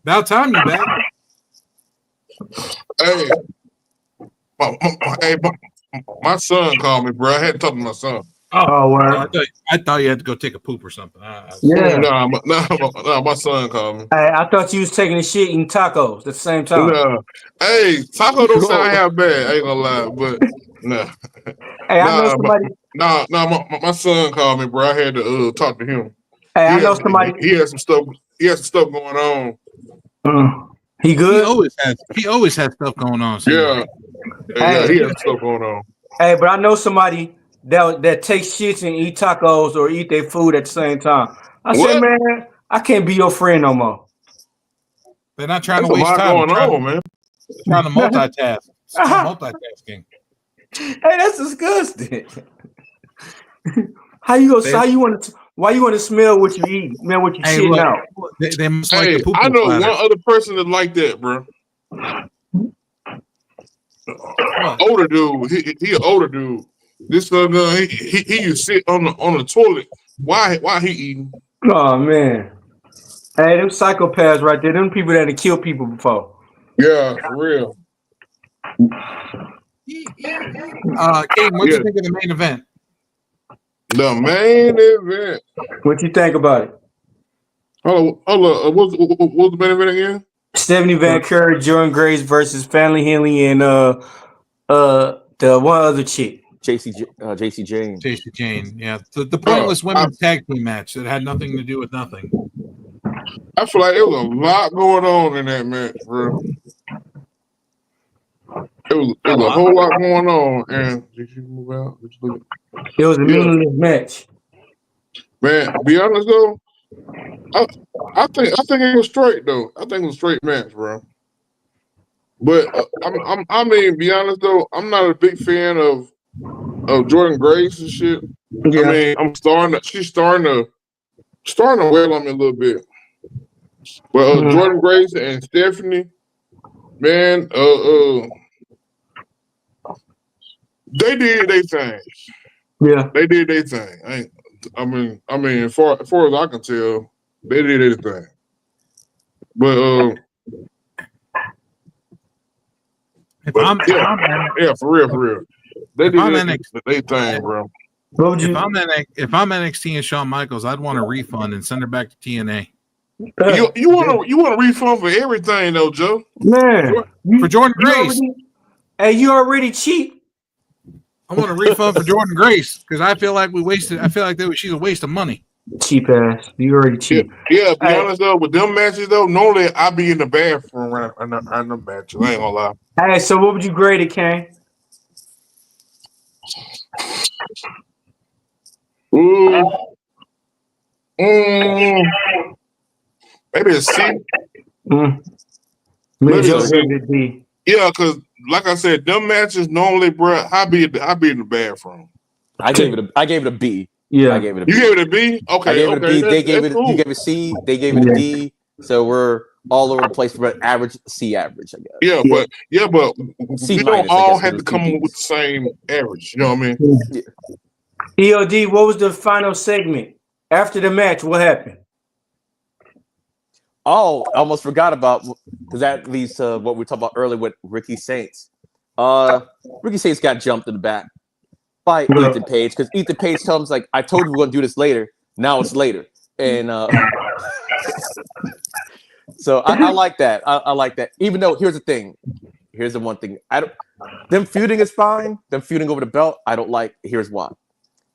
About time you back. Hey, my son called me, bro. I had to talk to my son. Oh, word. I thought you had to go take a poop or something. Yeah. No, my son called me. Hey, I thought you was taking a shit eating tacos at the same time. No. Hey, taco don't sound half bad. I ain't gonna lie, but no. Hey, I know somebody. My son called me, bro. I had to talk to him. Hey, I know somebody. He had some stuff. He has some stuff going on. He good? He always has stuff going on. Yeah. Hey. He has stuff going on. Hey, but I know somebody that takes shits and eat tacos or eat their food at the same time. I said, man, I can't be your friend no more. They're not trying to waste time. Going on, man. Trying to multitask. It's multitasking. Hey, that's disgusting. Why you want to smell what you eat, smell what you shitting out? They must like the poop. I know one other person that like that, bro. Older dude. He an older dude. This he used to sit on the toilet. Why he eating? Oh man. Hey, them psychopaths right there. Them people that have killed people before. Yeah, for real. Kane, what do you think of the main event? The main event. What you think about it? Hold on. What's the main event again? Stephanie Van Curry, Jordan Grace versus Family Henley and the one other chick. JC Jane. JC Jane, yeah. The pointless women's tag team match that had nothing to do with nothing. I feel like there was a lot going on in that match, bro. It was a whole lot going on. And did you move out? It was a meaningless match. Man, to be honest though, I think it was straight though. I think it was a straight match, bro. But I mean, be honest though, I'm not a big fan of Jordan Grace and shit. Yeah. I mean, she's starting to wail on me a little bit. But Jordan Grace and Stephanie, man, they did their thing. Yeah, they did their thing. I mean, as far as I can tell, they did their thing. But for real. They did their thing, bro. If I'm NXT and Shawn Michaels, I'd want a refund and send her back to TNA. You want a refund for everything though, Joe? Man, for Jordan Grace. You already cheap. I want a refund for Jordan Grace because I feel like she's a waste of money. Cheap ass. You already cheap. Yeah, be honest though, with them matches though, normally I be in the bathroom on the matches. I ain't gonna lie. Hey, so what would you grade it, Kane? Maybe a C. Maybe a C. Yeah, because like I said, them matches normally, bro, I be in the bathroom. I gave it a B. Yeah, I gave it a B. You gave it a B? Okay, I gave it a B. They gave it. Cool. You gave it a C. They gave it a D. So we're all over the place for an average C average, I guess. But C we don't all have to come with the same average. You know what I mean? Yeah. EOD, what was the final segment after the match? What happened? Oh, I almost forgot about because that leads to what we talked about earlier with Ricky Saints. Ricky Saints got jumped in the back by Ethan Page because Ethan Page tells him like, "I told you we're going to do this later. Now it's later." And so I like that. I like that. Even though here's the thing. Here's the one thing. Them feuding is fine. Them feuding over the belt, I don't like. Here's why.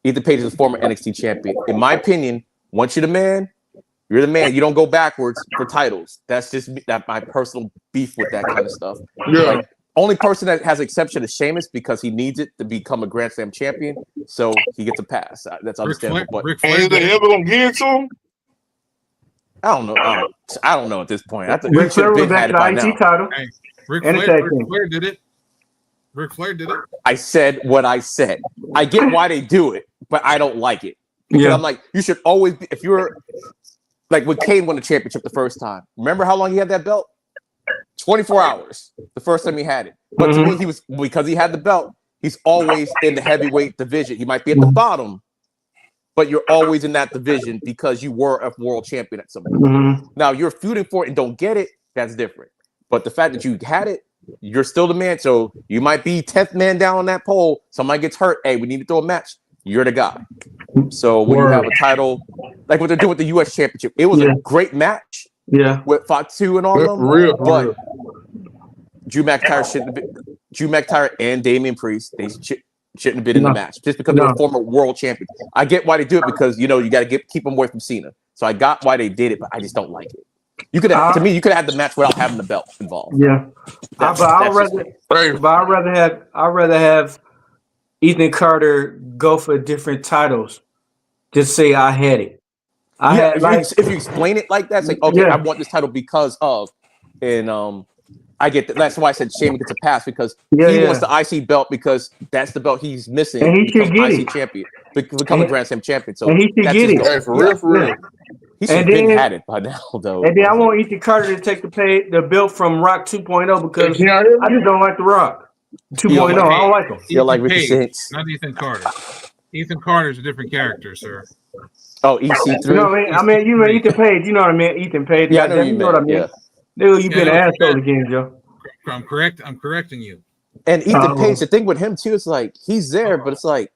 Ethan Page is a former NXT champion. In my opinion, once you're the man, you're the man. You don't go backwards for titles. That's just my personal beef with that kind of stuff. Yeah. Like, only person that has exception is Sheamus because he needs it to become a Grand Slam champion, so he gets a pass. That's understandable. But is they ever gonna give it to him? I don't know. I don't know at this point. I think Ric Flair was back to the IT title. Hey, Ric Flair did it. Ric Flair did it. I said what I said. I get why they do it, but I don't like it. Because I'm like, you should always be, if you're like when Kane won the championship the first time. Remember how long he had that belt? 24 hours. The first time he had it. But to me, because he had the belt, he's always in the heavyweight division. He might be at the bottom, but you're always in that division because you were a world champion at some point. Now you're feuding for it and don't get it, that's different. But the fact that you had it, you're still the man. So you might be 10th man down on that pole. Somebody gets hurt. Hey, we need to throw a match. You're the guy. So when you have a title, like what they're doing with the U.S. Championship, it was a great match. Yeah. With Fatu and all of them. For real. But Drew McIntyre shouldn't have been. Drew McIntyre and Damian Priest, they shouldn't have been in the match just because they were former world champions. I get why they do it because you got to keep them away from Cena. So I got why they did it, but I just don't like it. You could have, to me, you could have had the match without having the belt involved. Yeah, but I'd rather have Ethan Carter go for different titles. Just say I had it. If you explain it like that, it's like, okay, I want this title because of, and I get that. That's why I said Shane gets a pass because he wants the IC belt because that's the belt he's missing. And he should get IC champion, become a Grand Slam champion. So and he should get it. Hey, for real. He should have had it by now, though. And then I want Ethan Carter to take the belt from Rock 2.0 because I just don't like the Rock 2.0. I don't like him. You're like Ricky Six. Not Ethan Carter. Ethan Carter's a different character, sir. Oh, EC3. You know what I mean? You know Ethan Page. You know what I mean? Ethan Page. Yeah, I know you what I mean. Yeah. Dude, you've been an asshole again, Joe. I'm correcting you. And Ethan Page, the thing with him too is like he's there, but it's like,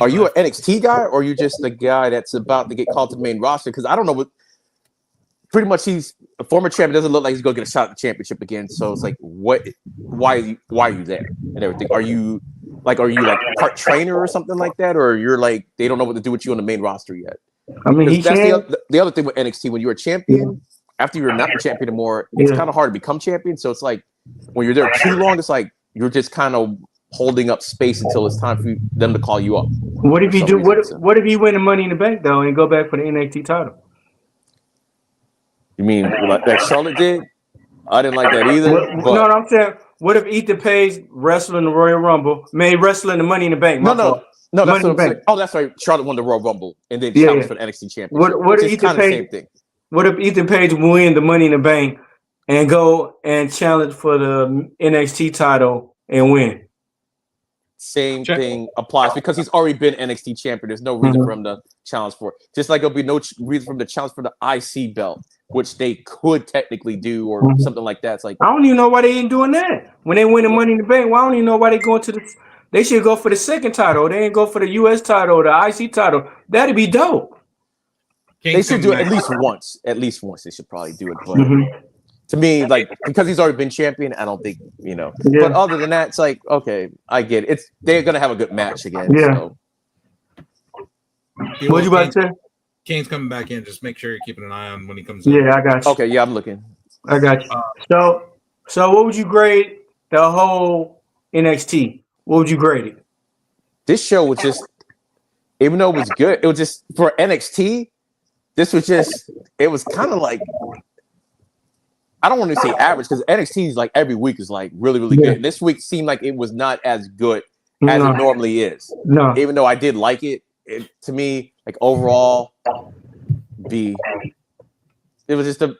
are you an NXT guy or are you just the guy that's about to get called to the main roster? Because I don't know what. Pretty much, he's a former champion. Doesn't look like he's going to get a shot at the championship again. So it's like, what? Why are you there and everything? Are you like part trainer or something like that, or you're like they don't know what to do with you on the main roster yet? I mean, that's the other thing with NXT. When you're a champion, after you're not a champion anymore, it's kind of hard to become champion. So it's like when you're there too long, it's like you're just kind of holding up space until it's time for them to call you up. What if you do? What if you win the Money in the Bank though and go back for the NXT title? You mean like that Charlotte did? I didn't like that either. No, I'm saying, what if Ethan Page wrestled in the Royal Rumble, wrestling the Money in the Bank? No, that's what I'm saying. Oh, that's right. Charlotte won the Royal Rumble and then challenged for the NXT championship. What if Ethan Page? Same thing. What if Ethan Page win the Money in the Bank and go and challenge for the NXT title and win? Same thing applies because he's already been NXT champion. There's no reason for him to challenge for it. Just like there'll be no reason for him to challenge for the IC belt, which they could technically do or something like that. It's like I don't even know why they ain't doing that. When they win the Money in the Bank, well, I don't even know why they going to the. They should go for the second title. They ain't go for the US title or the IC title. That'd be dope. They should do it at least once. At least once they should probably do it. But to me, like because he's already been champion, I don't think But other than that, it's like okay, I get it. They're gonna have a good match again. Yeah. So. What you about to say? Kane's coming back in. Just make sure you're keeping an eye on when he comes in. Yeah, I got you. Okay, yeah, I'm looking. I got you. So what would you grade the whole NXT? What would you grade it? This show was just, even though it was good, it was just for NXT. This was just, it was kind of like, I don't want to say average because NXT is like every week is like really, really good. And this week seemed like it was not as good as it normally is. No. Even though I did like it, to me, like overall, B. It was just a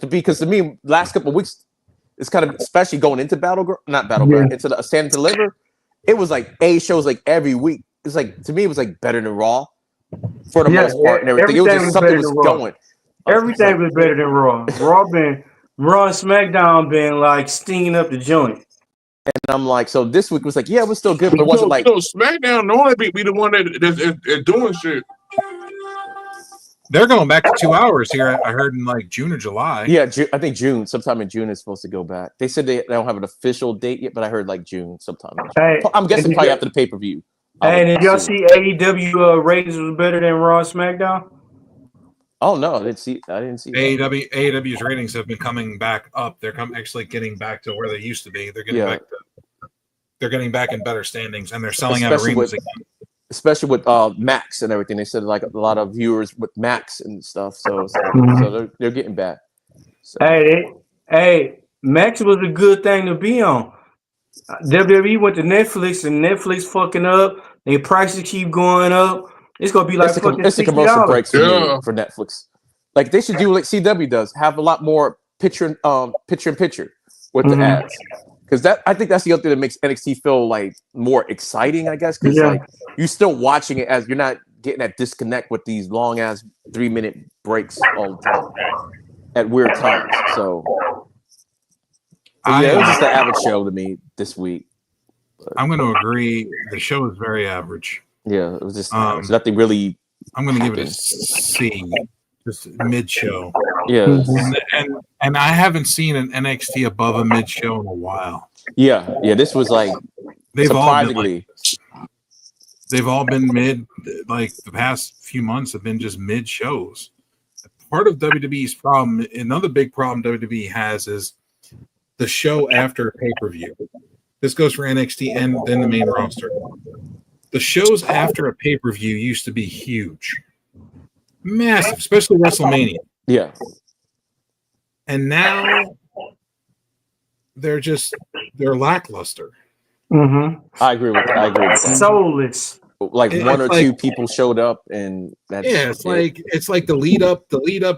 B because to me, last couple of weeks, it's kind of especially going into into the Stand and Deliver. It was like A shows like every week. It's like to me, it was like better than Raw for the most part and everything. It was just something was going. Everything was better than Raw. Raw and SmackDown been like stinging up the joint. And I'm like, so this week was like, yeah, it was still good, but it wasn't like SmackDown normally be the one that's doing shit. They're going back to 2 hours here. I heard in like June or July. Yeah, I think June. Sometime in June is supposed to go back. They said they don't have an official date yet, but I heard like June sometime. I'm guessing probably after the pay-per-view. Hey, did y'all see AEW ratings was better than Raw and SmackDown? Oh no, I didn't see AEW's ratings have been coming back up. They're actually getting back to where they used to be. They're getting back to. They're getting back in better standings, and they're selling out arenas again. Especially with Max and everything. They said like a lot of viewers with Max and stuff. So they're getting back. So. Hey, Max was a good thing to be on. WWE went to Netflix and Netflix fucking up. Their prices keep going up. It's gonna be like it's a commercial break for Netflix. Like they should do like CW does. Have a lot more picture in picture with the ads. Because I think that's the other thing that makes NXT feel like more exciting, I guess. Because like you're still watching it as you're not getting that disconnect with these long ass 3-minute breaks all the time at weird times. So Yeah, it was just an average show to me this week. I'm going to agree. The show is very average. Yeah, it was just average. Nothing really. I'm going to give it a C, just mid show. Yeah, and I haven't seen an NXT above a mid show in a while. Yeah. This was like surprisingly. They've all been mid. Like the past few months have been just mid shows. Part of WWE's problem, another big problem WWE has, is the show after pay-per-view. This goes for NXT and then the main roster. The shows after a pay-per-view used to be huge. Massive, especially WrestleMania. Yeah. And now they're lackluster. I agree with that. Soulless. Like one or two people showed up, and that's it's like the lead up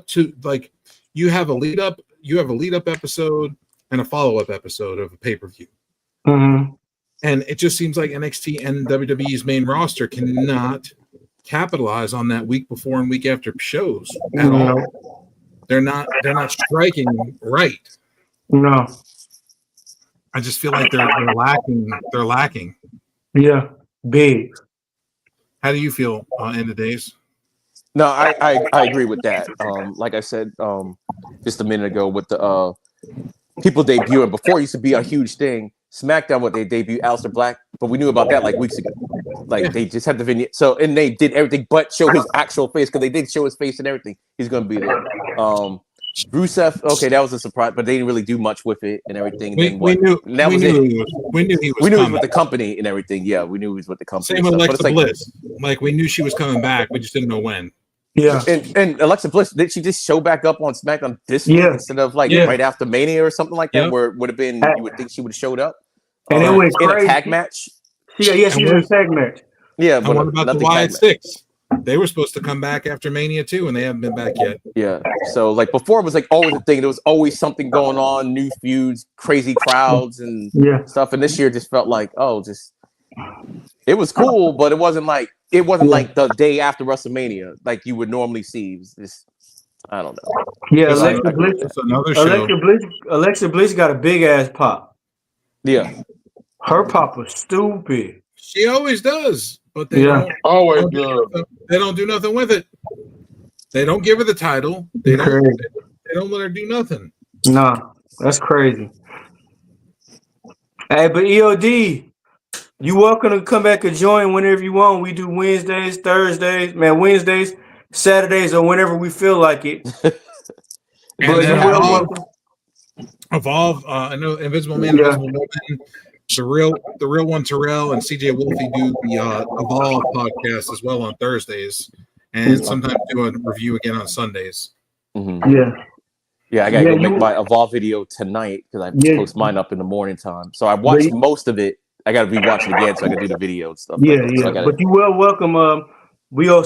to, like, you have a lead up episode and a follow-up episode of a pay-per-view. And it just seems like NXT and WWE's main roster cannot capitalize on that week before and week after shows at all. They're not striking right. No. I just feel like they're lacking. Yeah, big. How do you feel, end of days? No, I agree with that. Like I said just a minute ago, with the people debuting, before it used to be a huge thing. SmackDown, what they debuted Aleister Black, but we knew about that like weeks ago. Like they just had the vignette, so, and they did everything but show his actual face, because they did show his face and everything. He's gonna be there. Rusev, okay, that was a surprise, but they didn't really do much with it and everything. We knew he was with the company and everything. Yeah, we knew he was with the company. Same with Alexa Bliss. Like, we knew she was coming back, we just didn't know when. Yeah, and Alexa Bliss, did she just show back up on SmackDown this week instead of right after Mania or something like that, where it would have been, you would think she would have showed up and it went in crazy. a tag match. She's in a tag match. Yeah, but what about the Wyatt Six? They were supposed to come back after Mania too, and they haven't been back yet. Yeah. So like before, it was like always a thing. There was always something going on, new feuds, crazy crowds, and stuff. And this year just felt like, it was cool, but it wasn't like like the day after WrestleMania like you would normally see. It was just, I don't know. Yeah, Alexa Bliss got a big ass pop. Yeah. Her pop was stupid. She always does. But they don't do nothing with it. They don't give her the title. They don't let her do nothing. Nah, that's crazy. Hey, but EOD, you welcome to come back and join whenever you want. We do Wednesdays, Thursdays, Wednesdays, Saturdays, or whenever we feel like it. Evolve. I know Invisible Man, Invisible Woman. The real one, Terrell and CJ Wolfie do the Evolve podcast as well on Thursdays, and sometimes do a review again on Sundays. Yeah, I gotta go make my Evolve video tonight, because I post mine up in the morning time. So I watched most of it. I gotta rewatch it again so I can do the video and stuff. But you will welcome. We'll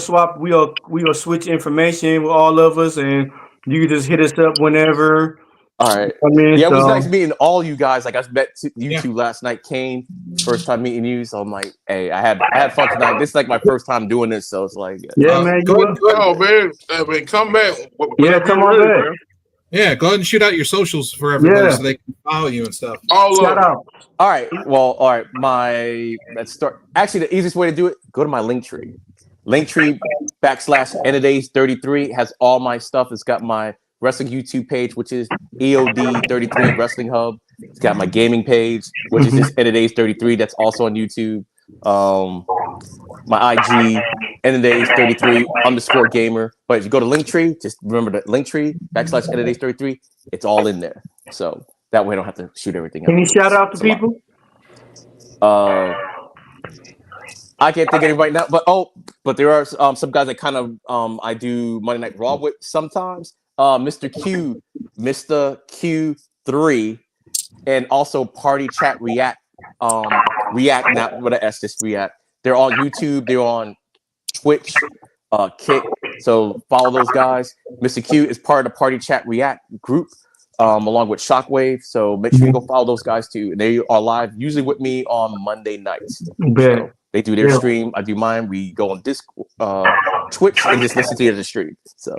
switch information with all of us, and you can just hit us up whenever. All right. It was nice meeting all you guys. Like, I met you two last night. Kane, first time meeting you. So I'm like, hey, I had fun tonight. This is like my first time doing this, so it's like, man. Go man, come back. Come on back. Man. Yeah, go ahead and shoot out your socials for everybody so they can follow you and stuff. Shout out. All right. Well, all right. Let's start. Actually, the easiest way to do it: go to my Linktree. Linktree /NDays33 has all my stuff. It's got my wrestling YouTube page, which is EOD33 Wrestling Hub. It's got my gaming page, which is just NDays33. That's also on YouTube. My IG NDays33 _gamer. But if you go to Linktree, just remember that Linktree /NDays33. It's all in there. So that way I don't have to shoot everything out. Can you shout out to people? I can't think of any right now, but there are some guys that kind of I do Monday Night Raw with sometimes. Mr. Q3, and also Party Chat React, not with an S, just React. They're on YouTube, they're on Twitch, Kick. So follow those guys. Mr. Q is part of the Party Chat React group, along with Shockwave. So make sure you go follow those guys too. They are live usually with me on Monday nights. So they do their stream, I do mine. We go on Discord, Twitch, and just listen to the stream. So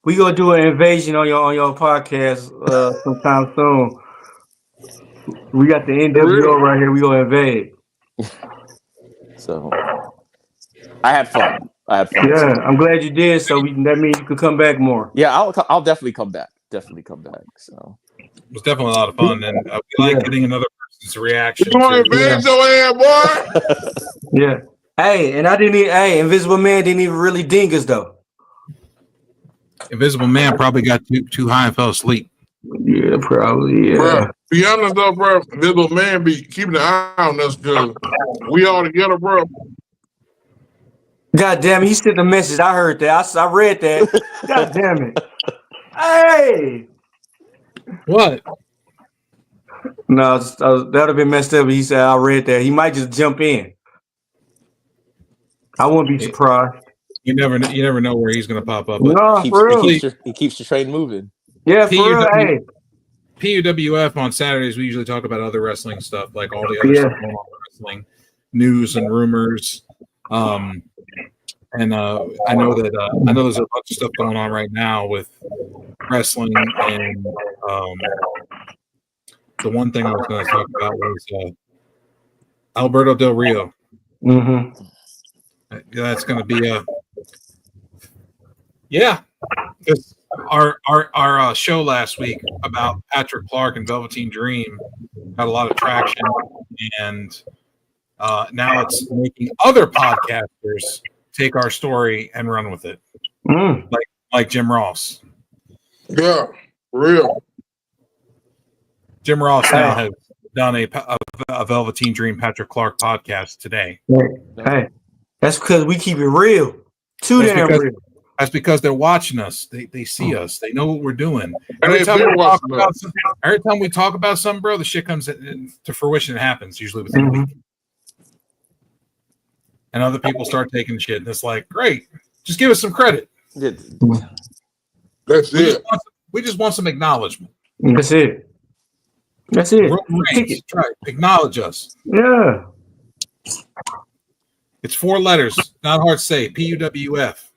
we gonna do an invasion on your podcast sometime soon. We got the NWO right here. We gonna invade. So I had fun. Yeah, I'm glad you did. So that means you could come back more. Yeah, I'll definitely come back. Definitely come back. So It was definitely a lot of fun, and we like getting another person's reaction. You want to invade your ass, boy? Yeah. Hey, and I didn't even. Hey, Invisible Man didn't even really ding us though. Invisible Man probably got too high and fell asleep. Yeah, probably. Yeah. Bro, be honest though, bro. Invisible Man be keeping an eye on us because we all together, bro. God damn it, he sent a message. I heard that. I read that. God damn it. Hey. What? No, that would have been messed up. He said I read that. He might just jump in. I wouldn't be surprised. You never know where he's going to pop up. No, for real. He keeps the train moving. Yeah, for real. Hey. PUWF on Saturdays, we usually talk about other wrestling stuff, like all the other stuff going on wrestling, news and rumors. And I know there's a bunch of stuff going on right now with wrestling, and the one thing I was going to talk about was Alberto Del Rio. Mm-hmm. That's going to be because our show last week about Patrick Clark and Velveteen Dream had a lot of traction, and now it's making other podcasters take our story and run with it, like Jim Ross. Yeah, for real. Jim Ross now has done a Velveteen Dream Patrick Clark podcast today. Hey, that's because we keep it real. Too damn real. That's because they're watching us. They see us. They know what we're doing. Every time we talk about something, bro, the shit comes to fruition. It happens usually within a week. And other people start taking shit, and it's like, great, just give us some credit. That's it. We just want some acknowledgement. That's it. That's it. Right. Acknowledge us. Yeah. It's 4 letters. Not hard to say. PUWF.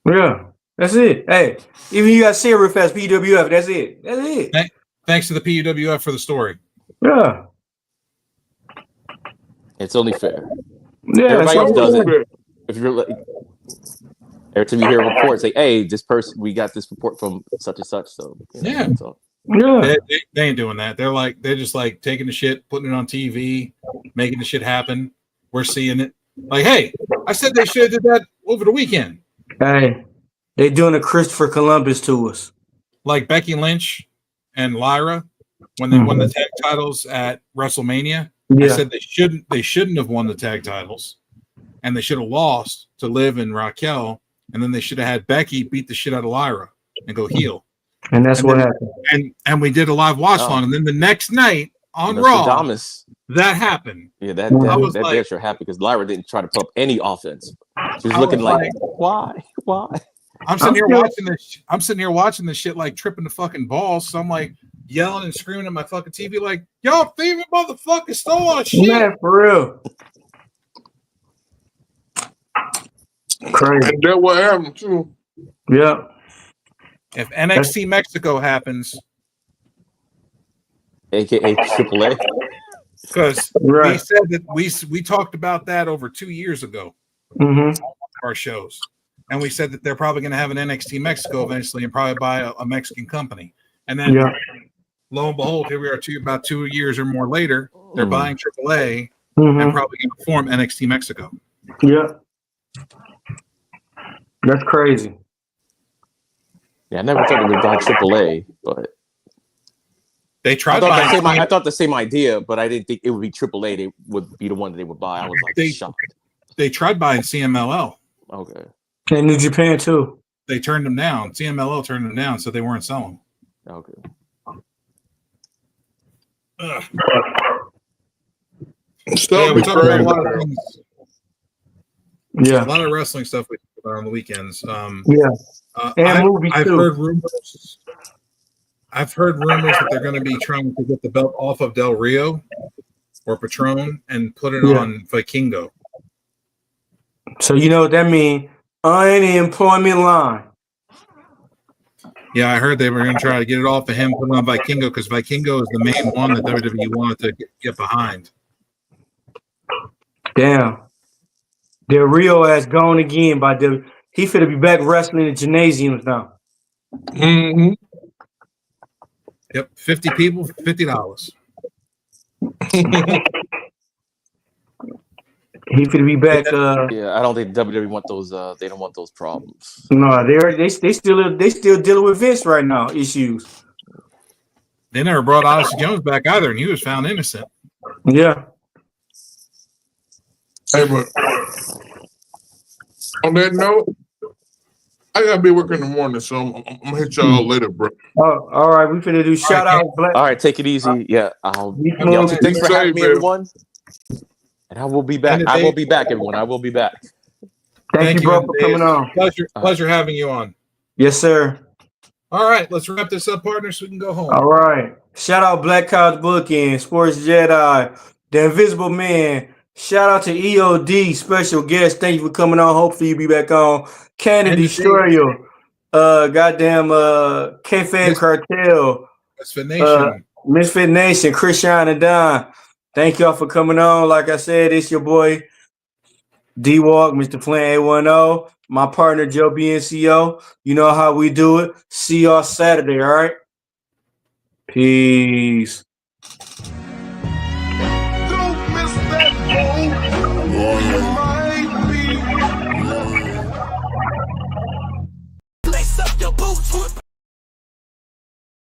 Yeah. That's it. Hey, even you got to say it real fast. PUWF. That's it. That's it. Thanks to the PUWF for the story. Yeah. It's only fair. Yeah. Everybody else does it. If you're like, every time you hear a report, say, "Hey, this person, we got this report from such and such." So yeah. They ain't doing that. They're just like taking the shit, putting it on TV, making the shit happen. We're seeing it. Like, hey, I said they should have did that over the weekend. Hey, they doing a Christopher Columbus to us. Like Becky Lynch and Lyra when they won the tag titles at WrestleMania. I said they shouldn't have won the tag titles, and they should have lost to Liv and Raquel, and then they should have had Becky beat the shit out of Lyra and go heel. And that's what happened. And we did a live watch long, and then the next night on Raw, that happened. Yeah, that bitch are happy because Lyra didn't try to put up any offense. She was looking like, why? I'm sitting here watching this. I'm sitting here watching this shit like tripping the fucking balls. So I'm like yelling and screaming at my fucking TV, like, "Y'all thieving motherfuckers stole our shit!" Man, for real. Crazy. And that what happened too. Yeah. If NXT Mexico happens, aka AAA, because we said that we talked about that over 2 years ago, our shows, and we said that they're probably going to have an NXT Mexico eventually, and probably buy a Mexican company, and then lo and behold, here we are about 2 years or more later, they're buying AAA and probably going to form NXT Mexico. Yeah, that's crazy. Yeah, I never thought it would buy AAA, but they tried. I thought the same idea, but I didn't think it would be AAA. They would be the one that they would buy. I was like shocked. They tried buying CMLL. Okay. And New Japan too. They turned them down. CMLL turned them down, so they weren't selling. Okay. We talked about a lot of things. Yeah, a lot of wrestling stuff we talk about on the weekends. I've heard rumors. I've heard rumors that they're going to be trying to get the belt off of Del Rio or Patron and put it on Vikingo. So you know what that means? Unemployment line. Yeah, I heard they were going to try to get it off of him, put it on Vikingo, because Vikingo is the main one that WWE wanted to get behind. Damn. Del Rio has gone again by he finna be back wrestling in gymnasiums now. Mm-hmm. Yep, 50 people, $50. He finna be back. Yeah, I don't think WWE want those. They don't want those problems. No, they still dealing with Vince right now issues. They never brought Odyssey Jones back either, and he was found innocent. Yeah. Hey, but on that note, I gotta be working in the morning, so I'm gonna hit y'all later, bro. Oh, all right. We finna do shout out. All right, take it easy. Yeah, Be thanks for having me, man. everyone. And I will be back. I will be back, everyone. I will be back. Thank you, bro, for coming on. Pleasure having you on. Yes, sir. All right, let's wrap this up, partner, so we can go home. All right. Shout out Black Couch Booking, Sports Jedi, The Invisible Man. Shout out to EOD, special guest. Thank you for coming on. Hopefully you'll be back on. Candy Destroyer. Goddamn K-Fan Cartel. Misfit Nation. Misfit Nation, Christian and Don. Thank y'all for coming on. Like I said, it's your boy D-Walk, Mr. Flynn A10, my partner Joe BNCO. You know how we do it. See y'all Saturday, all right? Peace. Don't miss that, bro.